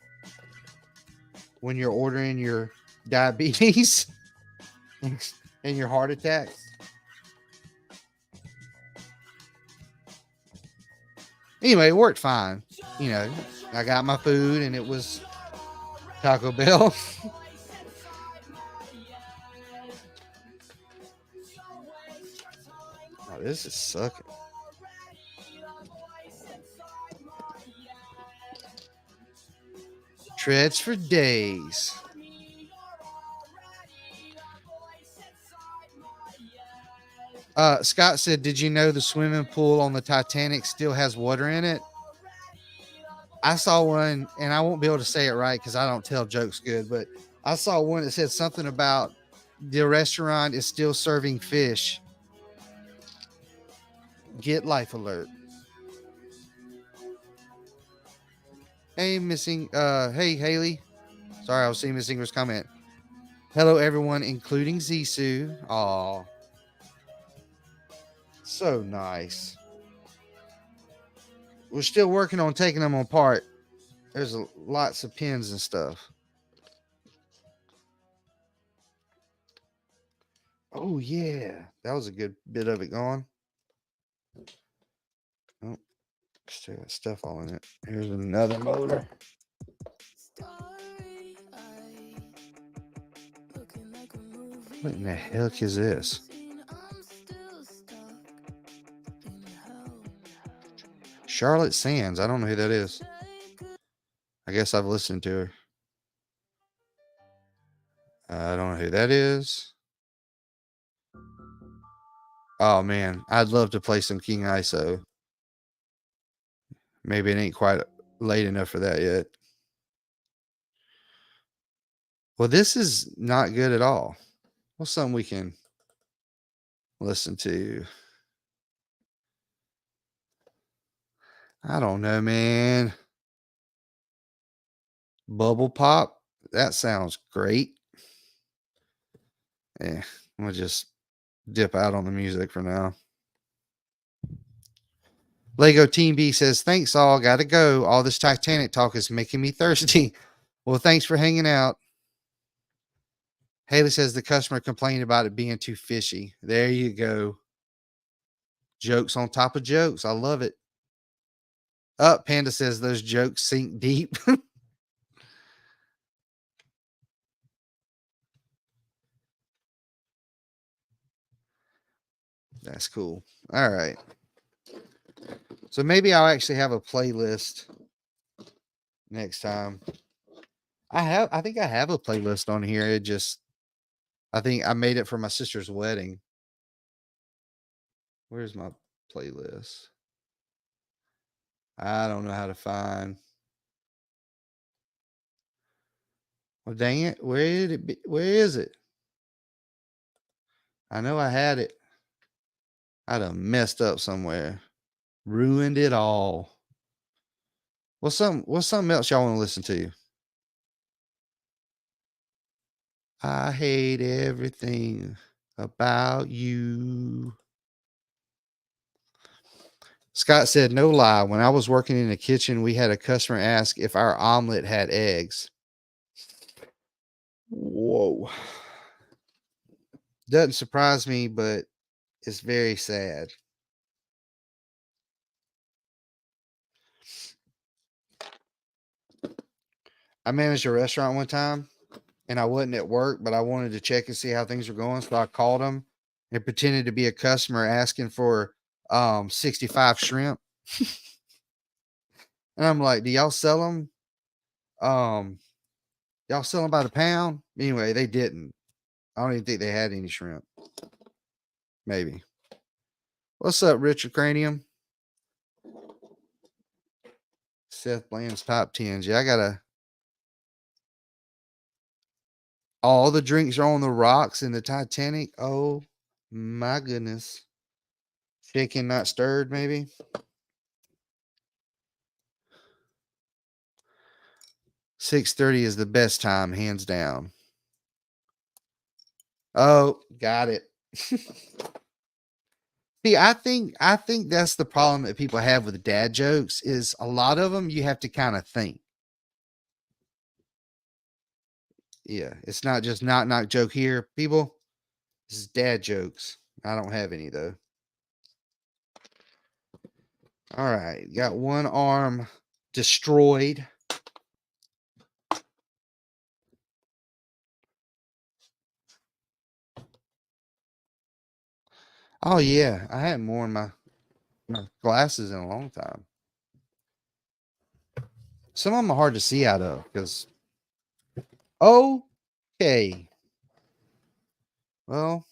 when you're ordering your diabetes and your heart attacks? Anyway, it worked fine. I got my food and it was Taco Bell. Oh, this is sucking. Treads for days. Scott said, "Did you know the swimming pool on the Titanic still has water in it?" I saw one, and I won't be able to say it right because I don't tell jokes good, but I saw one that said something about the restaurant is still serving fish. Get life alert. Hey, hey, Haley. Sorry, I was seeing Miss Ingram's comment. Hello, everyone, including Zissou. Aw. So nice. We're still working on taking them apart. There's lots of pins and stuff. Oh, yeah. That was a good bit of it gone. Oh, still got stuff all in it. Here's another motor. What in the heck is this? Charlotte Sands. I don't know who that is. I guess I've listened to her. I don't know who that is. Oh, man. I'd love to play some King ISO. Maybe it ain't quite late enough for that yet. Well, this is not good at all. What's something we can listen to? I don't know, man. Bubble Pop? That sounds great. Yeah, I'm going to just dip out on the music for now. Lego Team B says, "Thanks all. Gotta go. All this Titanic talk is making me thirsty." Well, thanks for hanging out. Haley says the customer complained about it being too fishy. There you go. Jokes on top of jokes. I love it. Panda says those jokes sink deep. That's cool. All right. So maybe I'll actually have a playlist next time. I think I have a playlist on here. I think I made it for my sister's wedding. Where's my playlist? I don't know how to find. Well, dang it. Where did it be? Where is it? I know I had it. I done messed up somewhere. Ruined it all. What's something else y'all want to listen to? I hate everything about you. Scott said, no lie. When I was working in the kitchen, we had a customer ask if our omelet had eggs. Whoa. Doesn't surprise me, but it's very sad. I managed a restaurant one time and I wasn't at work, but I wanted to check and see how things were going. So I called them and pretended to be a customer asking for 65 shrimp. And I'm like, do y'all sell them? Um, y'all sell them by the pound? Anyway, they didn't. I don't even think they had any shrimp. Maybe. What's up, Richard Cranium? Seth Bland's top tens. Yeah, I gotta. All the drinks are on the rocks in the Titanic. Oh my goodness. Shaken, not stirred, maybe. 6:30 is the best time, hands down. Oh, got it. See, I think that's the problem that people have with dad jokes is a lot of them you have to kind of think. Yeah, it's not just knock joke here, people. This is dad jokes. I don't have any though. All right, got one arm destroyed. Oh yeah, I hadn't worn my glasses in a long time. Some of them are hard to see out of because okay. Well,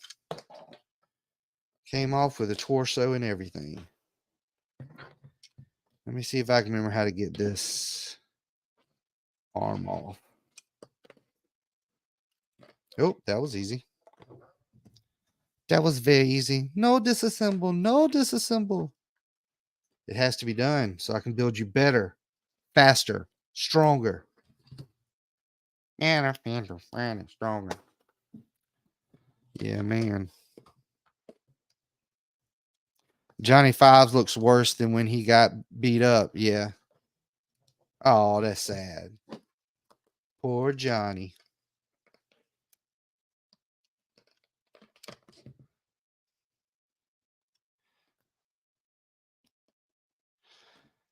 came off with a torso and everything. Let me see if I can remember how to get this arm off. Oh, that was easy. That was very easy. No disassemble, no disassemble. It has to be done so I can build you better, faster, stronger. And stronger. Yeah, man. Johnny Fives looks worse than when he got beat up. Yeah. Oh, that's sad. Poor Johnny.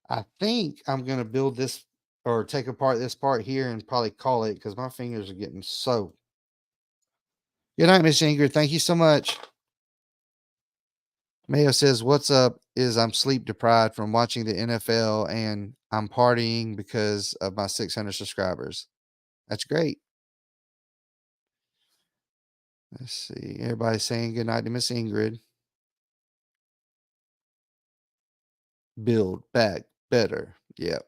I think I'm going to build this or take apart this part here and probably call it because my fingers are getting so. Good night, Miss Ingrid. Thank you so much. Mayo says, what's up is I'm sleep deprived from watching the NFL and I'm partying because of my 600 subscribers. That's great. Let's see. Everybody's saying good night to Miss Ingrid. Build back better. Yep.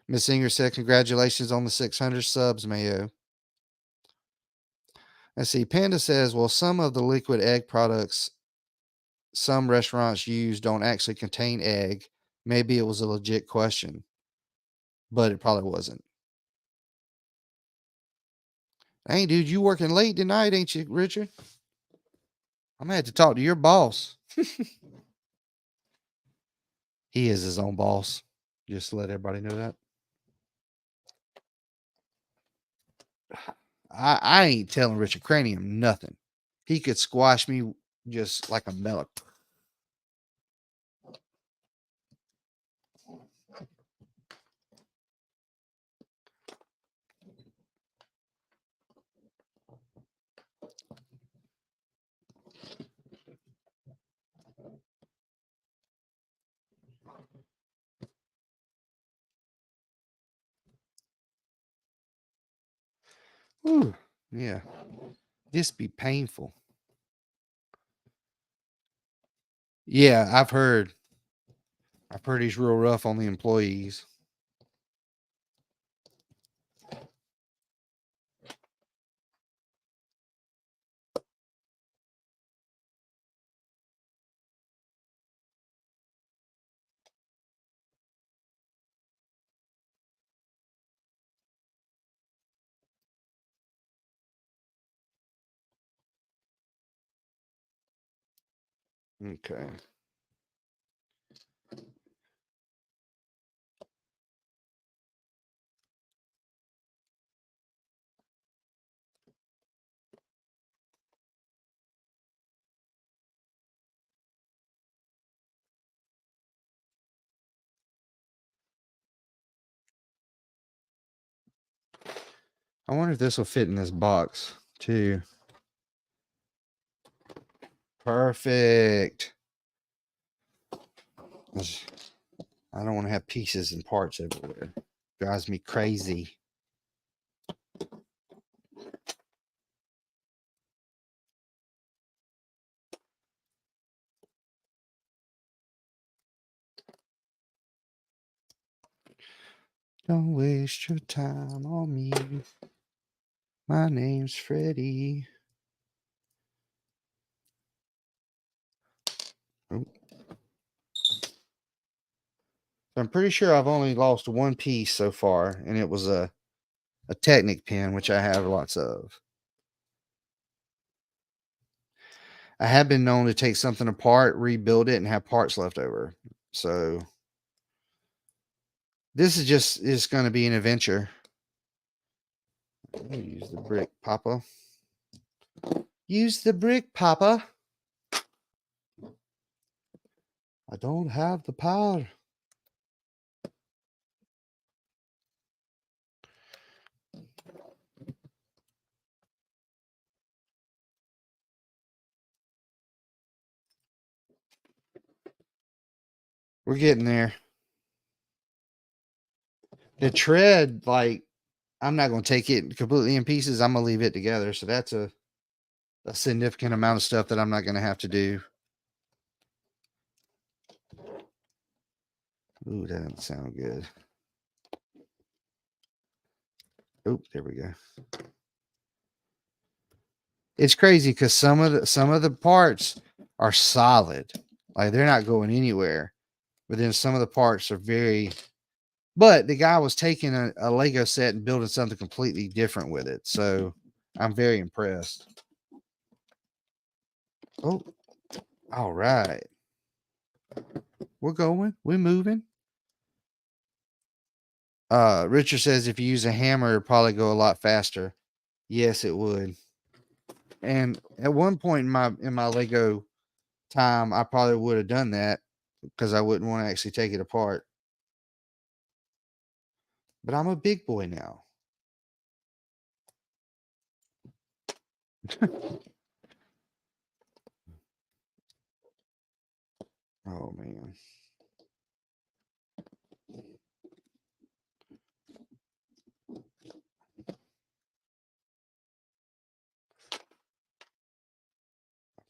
Miss Ingrid said, congratulations on the 600 subs, Mayo. Let's see. Panda says, well, some of the liquid egg products some restaurants use don't actually contain egg. Maybe it was a legit question, but it probably wasn't. Hey, dude, you working late tonight, ain't you, Richard? I'm gonna have to talk to your boss. He is his own boss. Just to let everybody know that. I ain't telling Richard Cranium nothing. He could squash me just like a melon. Whew, yeah. This be painful. Yeah, I've heard. I've heard he's real rough on the employees. Okay. I wonder if this will fit in this box too. Perfect. I don't want to have pieces and parts everywhere. Drives me crazy. Don't waste your time on me. My name's Freddie. Oh. I'm pretty sure I've only lost one piece so far, and it was a Technic pen, which I have lots of. I have been known to take something apart, rebuild it, and have parts left over. So this is going to be an adventure. Use the brick, Papa. Use the brick, Papa. I don't have the power. We're getting there. The tread, like, I'm not going to take it completely in pieces. I'm going to leave it together. So that's a significant amount of stuff that I'm not going to have to do. Ooh, that doesn't sound good. Oh, there we go. It's crazy because some of the parts are solid, like they're not going anywhere. But then some of the parts are very. But the guy was taking a Lego set and building something completely different with it, so I'm very impressed. Oh, all right, we're going, we're moving. Richard says if you use a hammer, it'd probably go a lot faster. Yes, it would. And at one point in my Lego time, I probably would have done that because I wouldn't want to actually take it apart. But I'm a big boy now. Oh man.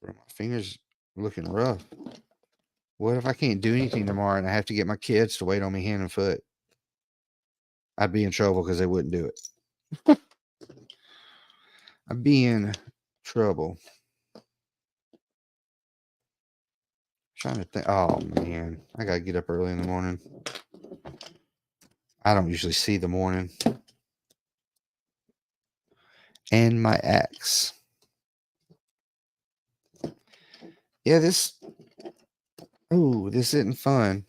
Bro, my fingers looking rough. What if I can't do anything tomorrow and I have to get my kids to wait on me hand and foot? I'd be in trouble because they wouldn't do it. I'd be in trouble. Trying to think. Oh man, I gotta get up early in the morning. I don't usually see the morning. And my axe. Yeah, this. Oh, this isn't fun.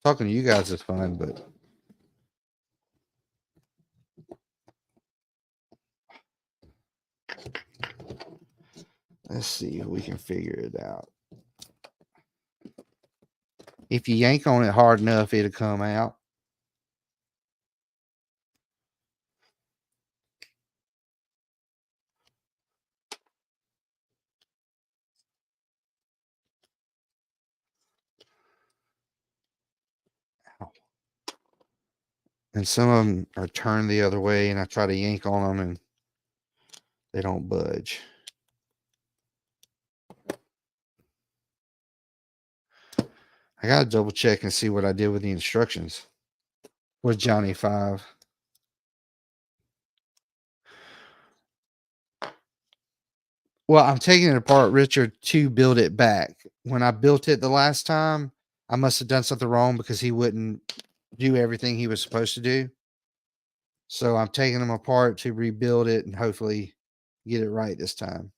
Talking to you guys is fun, but let's see if we can figure it out. If you yank on it hard enough, it'll come out. Ow. And some of them are turned the other way, and I try to yank on them, and they don't budge. I gotta double check and see what I did with the instructions with Johnny 5. Well, I'm taking it apart, Richard, to build it back. When I built it the last time, I must have done something wrong because he wouldn't do everything he was supposed to do. So I'm taking them apart to rebuild it and hopefully get it right this time.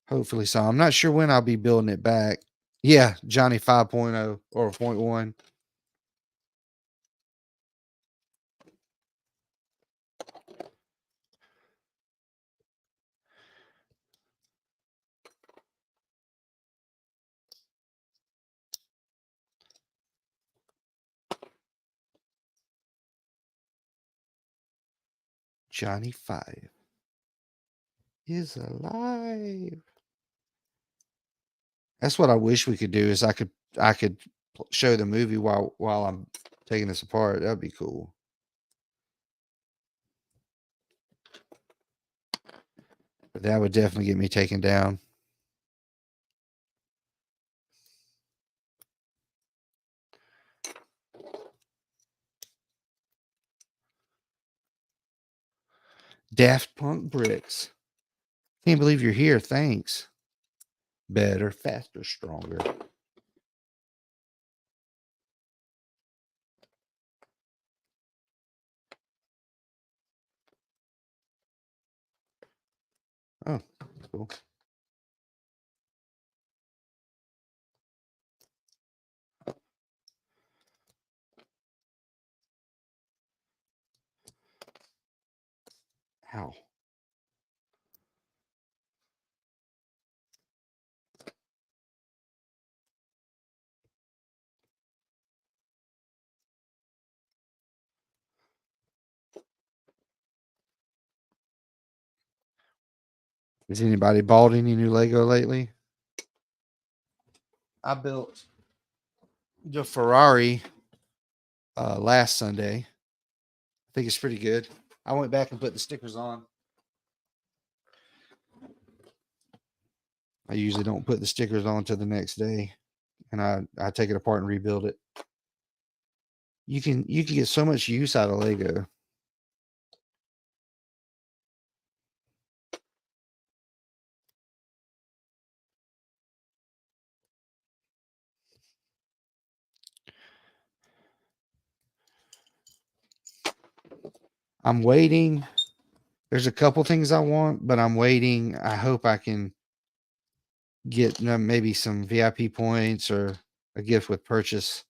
Hopefully so. I'm not sure when I'll be building it back. Yeah, Johnny 5.0 or point 0.1. Johnny 5 is alive. That's what I wish we could do is I could show the movie while I'm taking this apart. That'd be cool. But that would definitely get me taken down. Daft Punk bricks. Can't believe you're here. Thanks. Better, faster, stronger. Oh, cool. Ow. Has anybody bought any new Lego lately? I built the Ferrari last Sunday. I think it's pretty good. I went back and put the stickers on. I usually don't put the stickers on till the next day, and I take it apart and rebuild it. You can get so much use out of Lego. I'm waiting. There's a couple things I want, but I'm waiting. I hope I can get maybe some VIP points or a gift with purchase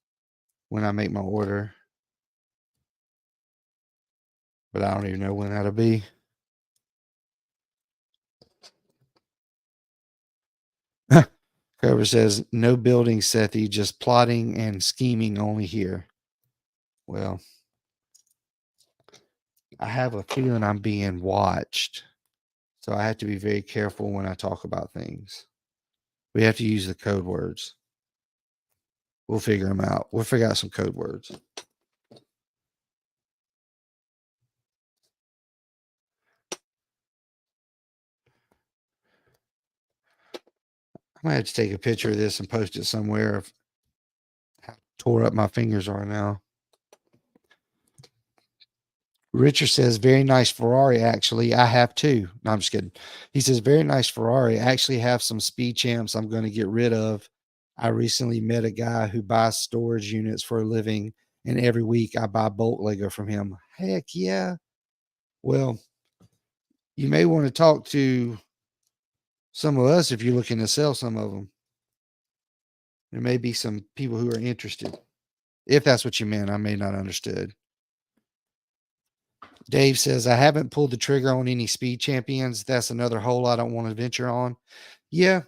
when I make my order. But I don't even know when that'll be. Cover says, no building, Sethi, just plotting and scheming only here. Well, I have a feeling I'm being watched. So I have to be very careful when I talk about things. We have to use the code words. We'll figure them out. We'll figure out some code words. I might have to take a picture of this and post it somewhere of how tore up my fingers are now. Richard says, very nice Ferrari, actually. I have too. No, I'm just kidding. He says, very nice Ferrari. I actually have some speed champs I'm going to get rid of. I recently met a guy who buys storage units for a living, and every week I buy bulk Lego from him. Heck yeah. Well, you may want to talk to some of us if you're looking to sell some of them. There may be some people who are interested. If that's what you meant, I may not understood. Dave says, I haven't pulled the trigger on any speed champions. That's another hole I don't want to venture on. Yeah.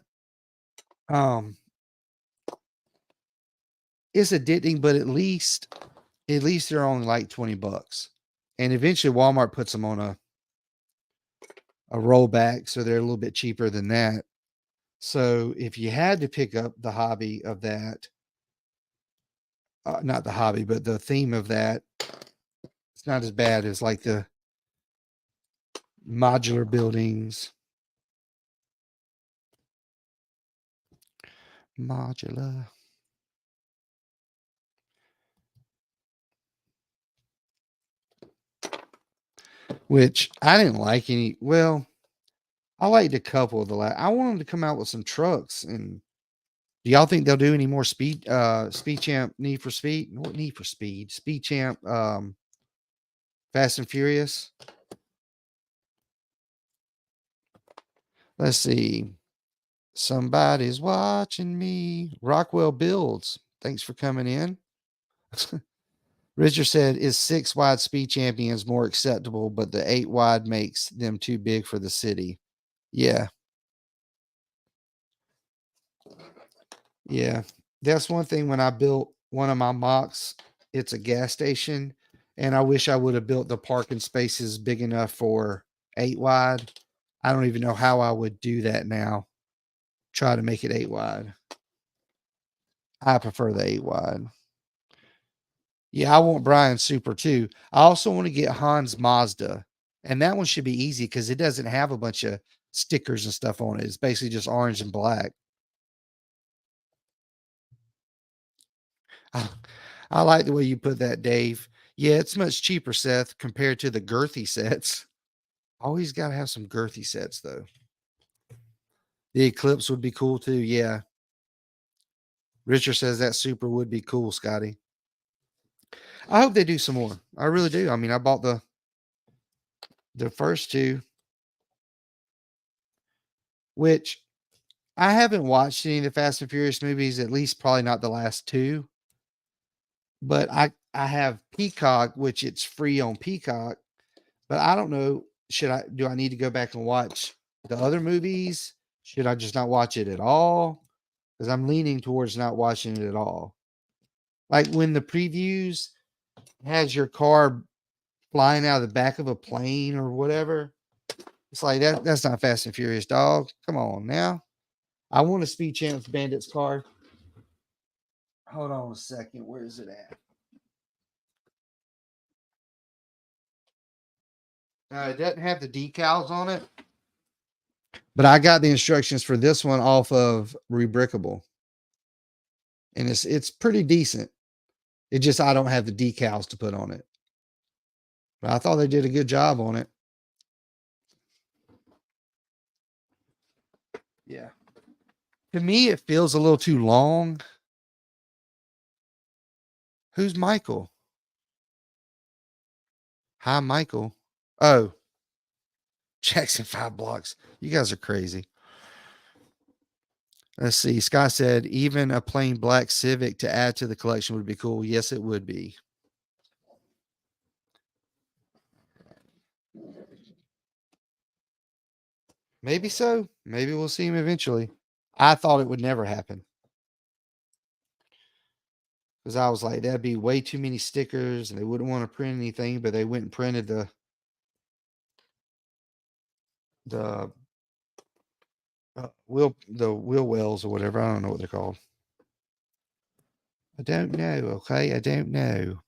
It's addicting, but at least they're only like $20. And eventually Walmart puts them on a rollback, so they're a little bit cheaper than that. So if you had to pick up the hobby of that, not the hobby, but the theme of that, it's not as bad as like the modular buildings. Modular. Which I didn't like any. Well, I liked a couple of the last. I want them to come out with some trucks. And do y'all think they'll do any more Speed Champ Need for Speed? What Need for Speed? Speed Champ Fast and Furious. Let's see. Somebody's watching me. Rockwell Builds. Thanks for coming in. Richard said, is 6 wide speed champions more acceptable, but the 8 wide makes them too big for the city? Yeah. Yeah. That's one thing when I built one of my mocks, it's a gas station. And I wish I would have built the parking spaces big enough for 8 wide. I don't even know how I would do that now. Try to make it 8 wide. I prefer the 8 wide. Yeah, I want Brian Super too. I also want to get Hans Mazda. And that one should be easy because it doesn't have a bunch of stickers and stuff on it. It's basically just orange and black. I, I like the way you put that, Dave. Yeah, it's much cheaper, Seth, compared to the girthy sets. Always got to have some girthy sets, though. The Eclipse would be cool too. Yeah. Richard says that Super would be cool, Scotty. I hope they do some more. I really do. I mean, I bought the first two, which I haven't watched any of the Fast and Furious movies, at least probably not the last two. But I have Peacock, which it's free on Peacock. But I don't know. Do I need to go back and watch the other movies? Should I just not watch it at all? Because I'm leaning towards not watching it at all. Like when the previews has your car flying out of the back of a plane or whatever. It's like that's not Fast and Furious, dog. Come on now. I want a Speed Champs Bandits car. Hold on a second. Where is it at? It doesn't have the decals on it, but I got the instructions for this one off of Rebrickable, and it's pretty decent. It just I don't have the decals to put on it, but I thought they did a good job on it. Yeah. To me, it feels a little too long. Who's Michael? Hi, Michael. Oh, Jackson 5 blocks. You guys are crazy. Let's see. Scott said, even a plain black Civic to add to the collection would be cool. Yes, it would be. Maybe so. Maybe we'll see him eventually. I thought it would never happen because I was like, that'd be way too many stickers and they wouldn't want to print anything, but they went and printed the wheel wells or whatever. I don't know what they're called. I don't know. Okay, I don't know.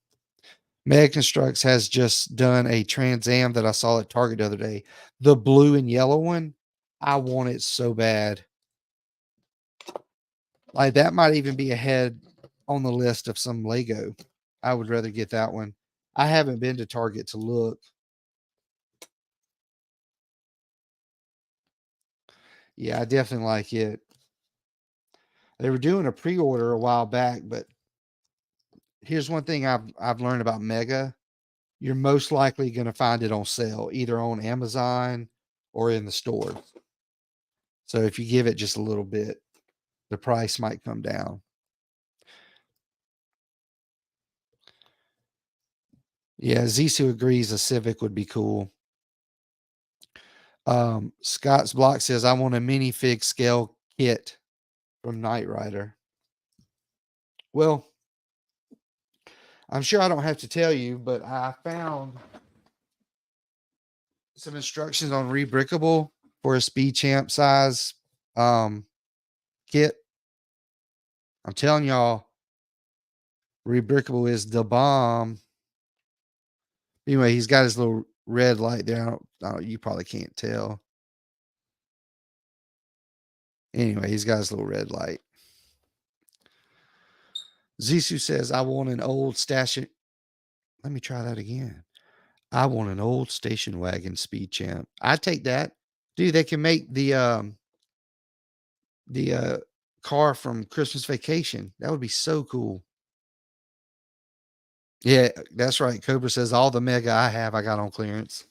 Meg Constructs has just done a Trans Am that I saw at Target the other day. The blue and yellow one. I want it so bad. Like that might even be ahead on the list of some Lego. I would rather get that one. I haven't been to Target to look. Yeah, I definitely like it. They were doing a pre-order a while back, but here's one thing I've learned about Mega. You're most likely going to find it on sale, either on Amazon or in the store. So if you give it just a little bit, the price might come down. Yeah, Zissou agrees a Civic would be cool. Scott's Block says, I want a minifig scale kit from Knight Rider. Well, I'm sure I don't have to tell you, but I found some instructions on Rebrickable for a Speed Champ size kit. I'm telling y'all, Rebrickable is the bomb. Anyway, he's got his little red light there. You probably can't tell. Anyway, he's got his little red light. Zissou says, I want an old station. Let me try that again. I want an old station wagon Speed Champ. I take that. Dude, they can make the car from Christmas Vacation. That would be so cool. Yeah, that's right. Cobra says all the Mega I have, I got on clearance.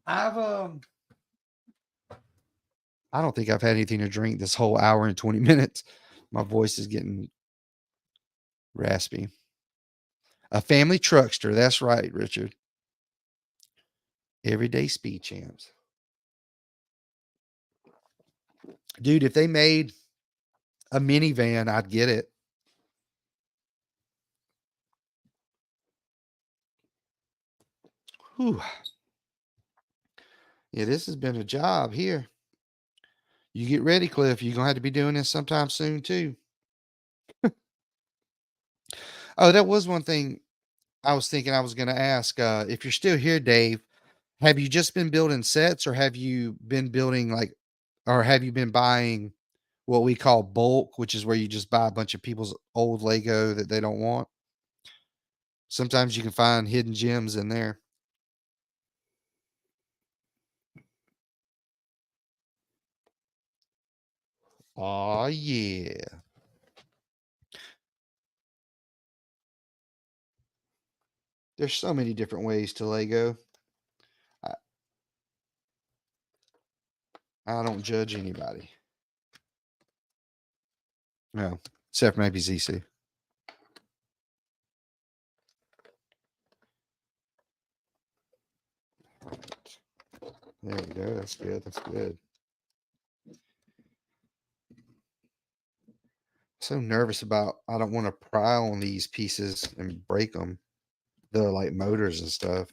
I've I don't think I've had anything to drink this whole hour and 20 minutes. My voice is getting raspy. A family truckster. That's right, Richard. Everyday speed champs. Dude, if they made a minivan, I'd get it. Whew. Yeah, this has been a job here. You get ready, Cliff. You're gonna have to be doing this sometime soon too. Oh, that was one thing I was thinking I was gonna ask. If you're still here, Dave, have you just been building sets or have you been building or have you been buying what we call bulk, which is where you just buy a bunch of people's old Lego that they don't want? Sometimes you can find hidden gems in there. Oh yeah. There's so many different ways to Lego. I, I don't judge anybody. No, except maybe ZC. There we go. That's good. That's good. So nervous about I don't want to pry on these pieces and break them. The like motors and stuff.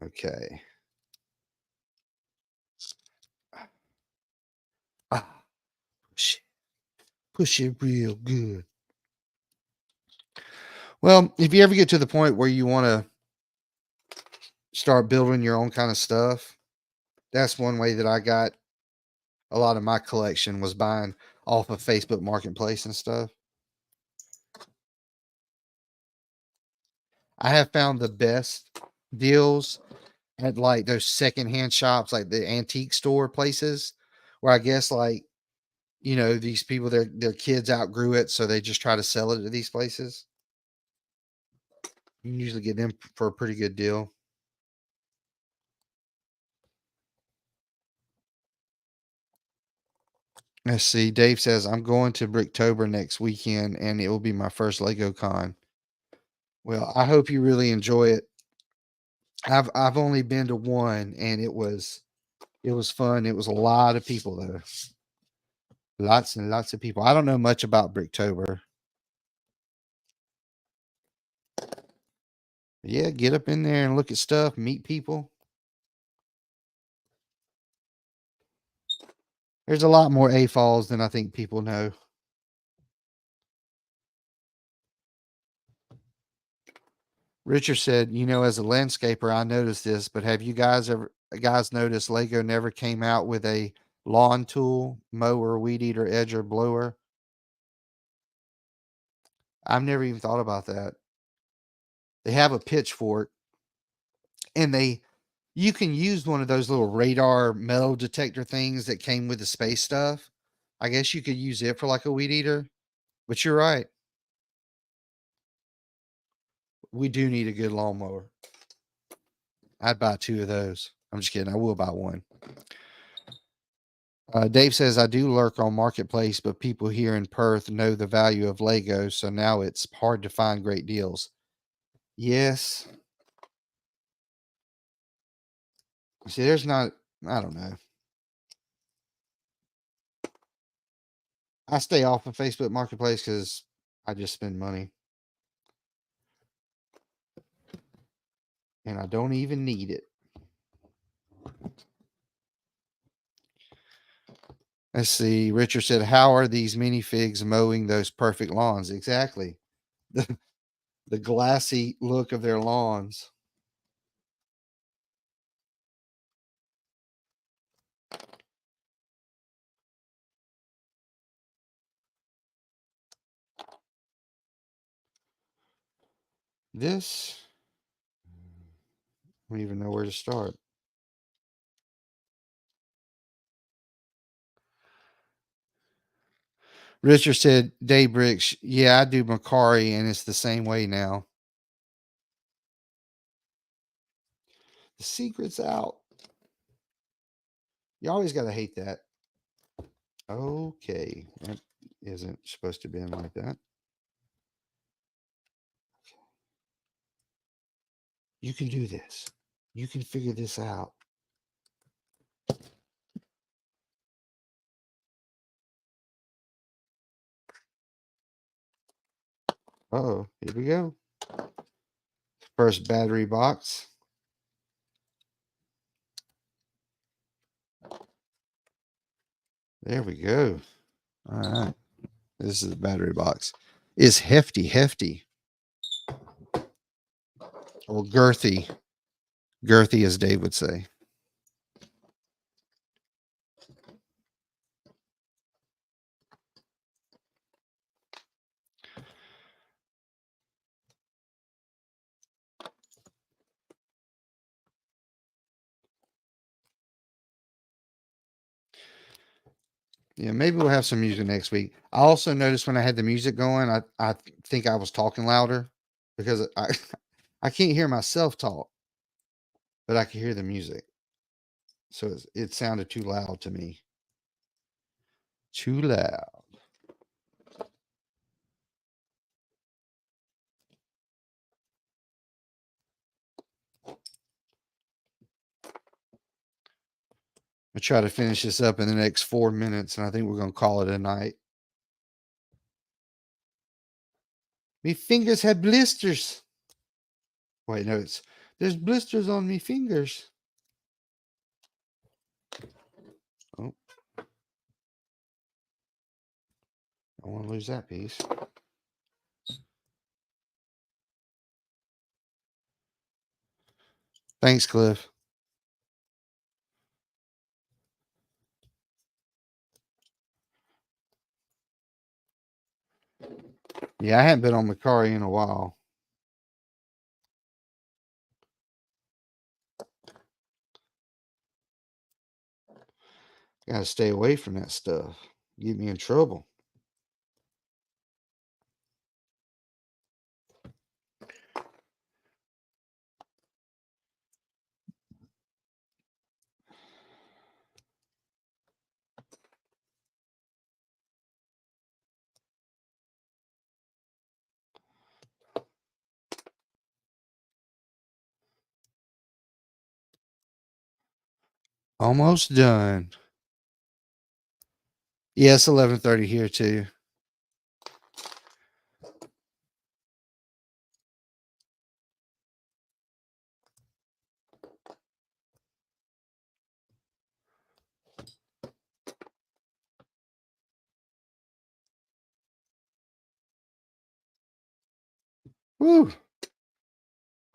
Okay. Ah, push it real good. Well, if you ever get to the point where you want to start building your own kind of stuff, that's one way that I got a lot of my collection was buying off of Facebook Marketplace and stuff. I have found the best deals at like those secondhand shops, like the antique store places, where I guess these people their kids outgrew it, so they just try to sell it at these places. You can usually get them for a pretty good deal. Let's see. Dave says I'm going to Bricktober next weekend, and it will be my first Lego Con. Well, I hope you really enjoy it. I've only been to one, and it was fun. It was a lot of people though, lots and lots of people. I don't know much about Bricktober. Yeah, get up in there and look at stuff, meet people. There's a lot more A falls than I think people know. Richard said, as a landscaper, I noticed this, but have you guys noticed Lego never came out with a lawn tool, mower, weed eater, edger, blower? I've never even thought about that. They have a pitchfork, and you can use one of those little radar metal detector things that came with the space stuff. I guess you could use it for like a weed eater, but you're right. We do need a good lawnmower. I'd buy two of those. I'm just kidding. I will buy one. Dave says, I do lurk on Marketplace, but people here in Perth know the value of Lego, so now it's hard to find great deals. Yes. See, I don't know. I stay off of Facebook Marketplace because I just spend money and I don't even need it. Let's see. Richard said, how are these minifigs mowing those perfect lawns? Exactly. The, the glassy look of their lawns. This, I don't even know where to start. Richard said, Daybricks, yeah, I do Macari, and it's the same way now. The secret's out. You always got to hate that. Okay. That isn't supposed to be like that. You can do this. You can figure this out. Oh, here we go. First battery box. There we go. All right. This is the battery box. It's hefty, hefty. Or girthy. Girthy, as Dave would say. Yeah, maybe we'll have some music next week. I also noticed when I had the music going, I think I was talking louder because I I can't hear myself talk, but I can hear the music. So it sounded too loud to me. Too loud. I'll try to finish this up in the next 4 minutes, and I think we're going to call it a night. Me fingers have blisters. Wait, no, there's blisters on me fingers. Oh, I want to lose that piece. Thanks, Cliff. Yeah, I haven't been on Macari in a while. Got to stay away from that stuff. Get me in trouble. Almost done. Yes, 11:30 here too. Woo.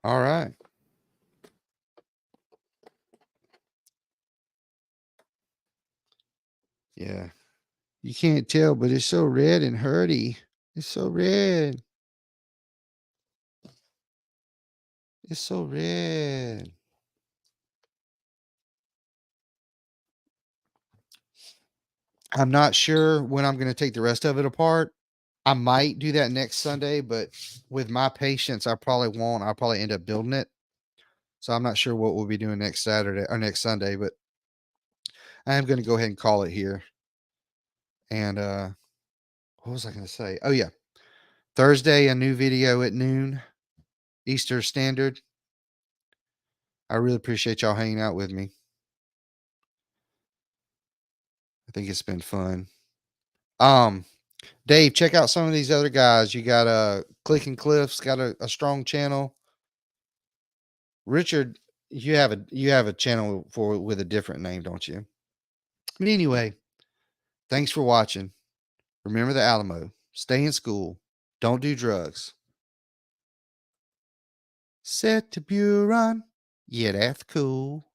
All right. Yeah. You can't tell, but it's so red and hurty. It's so red. It's so red. I'm not sure when I'm going to take the rest of it apart. I might do that next Sunday, but with my patience, I probably won't. I'll probably end up building it. So I'm not sure what we'll be doing next Saturday or next Sunday, but I am going to go ahead and call it here. And what was I going to say? Oh yeah. Thursday, a new video at noon, Eastern Standard. I really appreciate y'all hanging out with me. I think it's been fun. Dave, check out some of these other guys. You got Click and Cliff's got a strong channel. Richard, you have a channel for with a different name, don't you? But anyway, thanks for watching. Remember the Alamo. Stay in school. Don't do drugs. Set to Buron. Yeah, that's cool.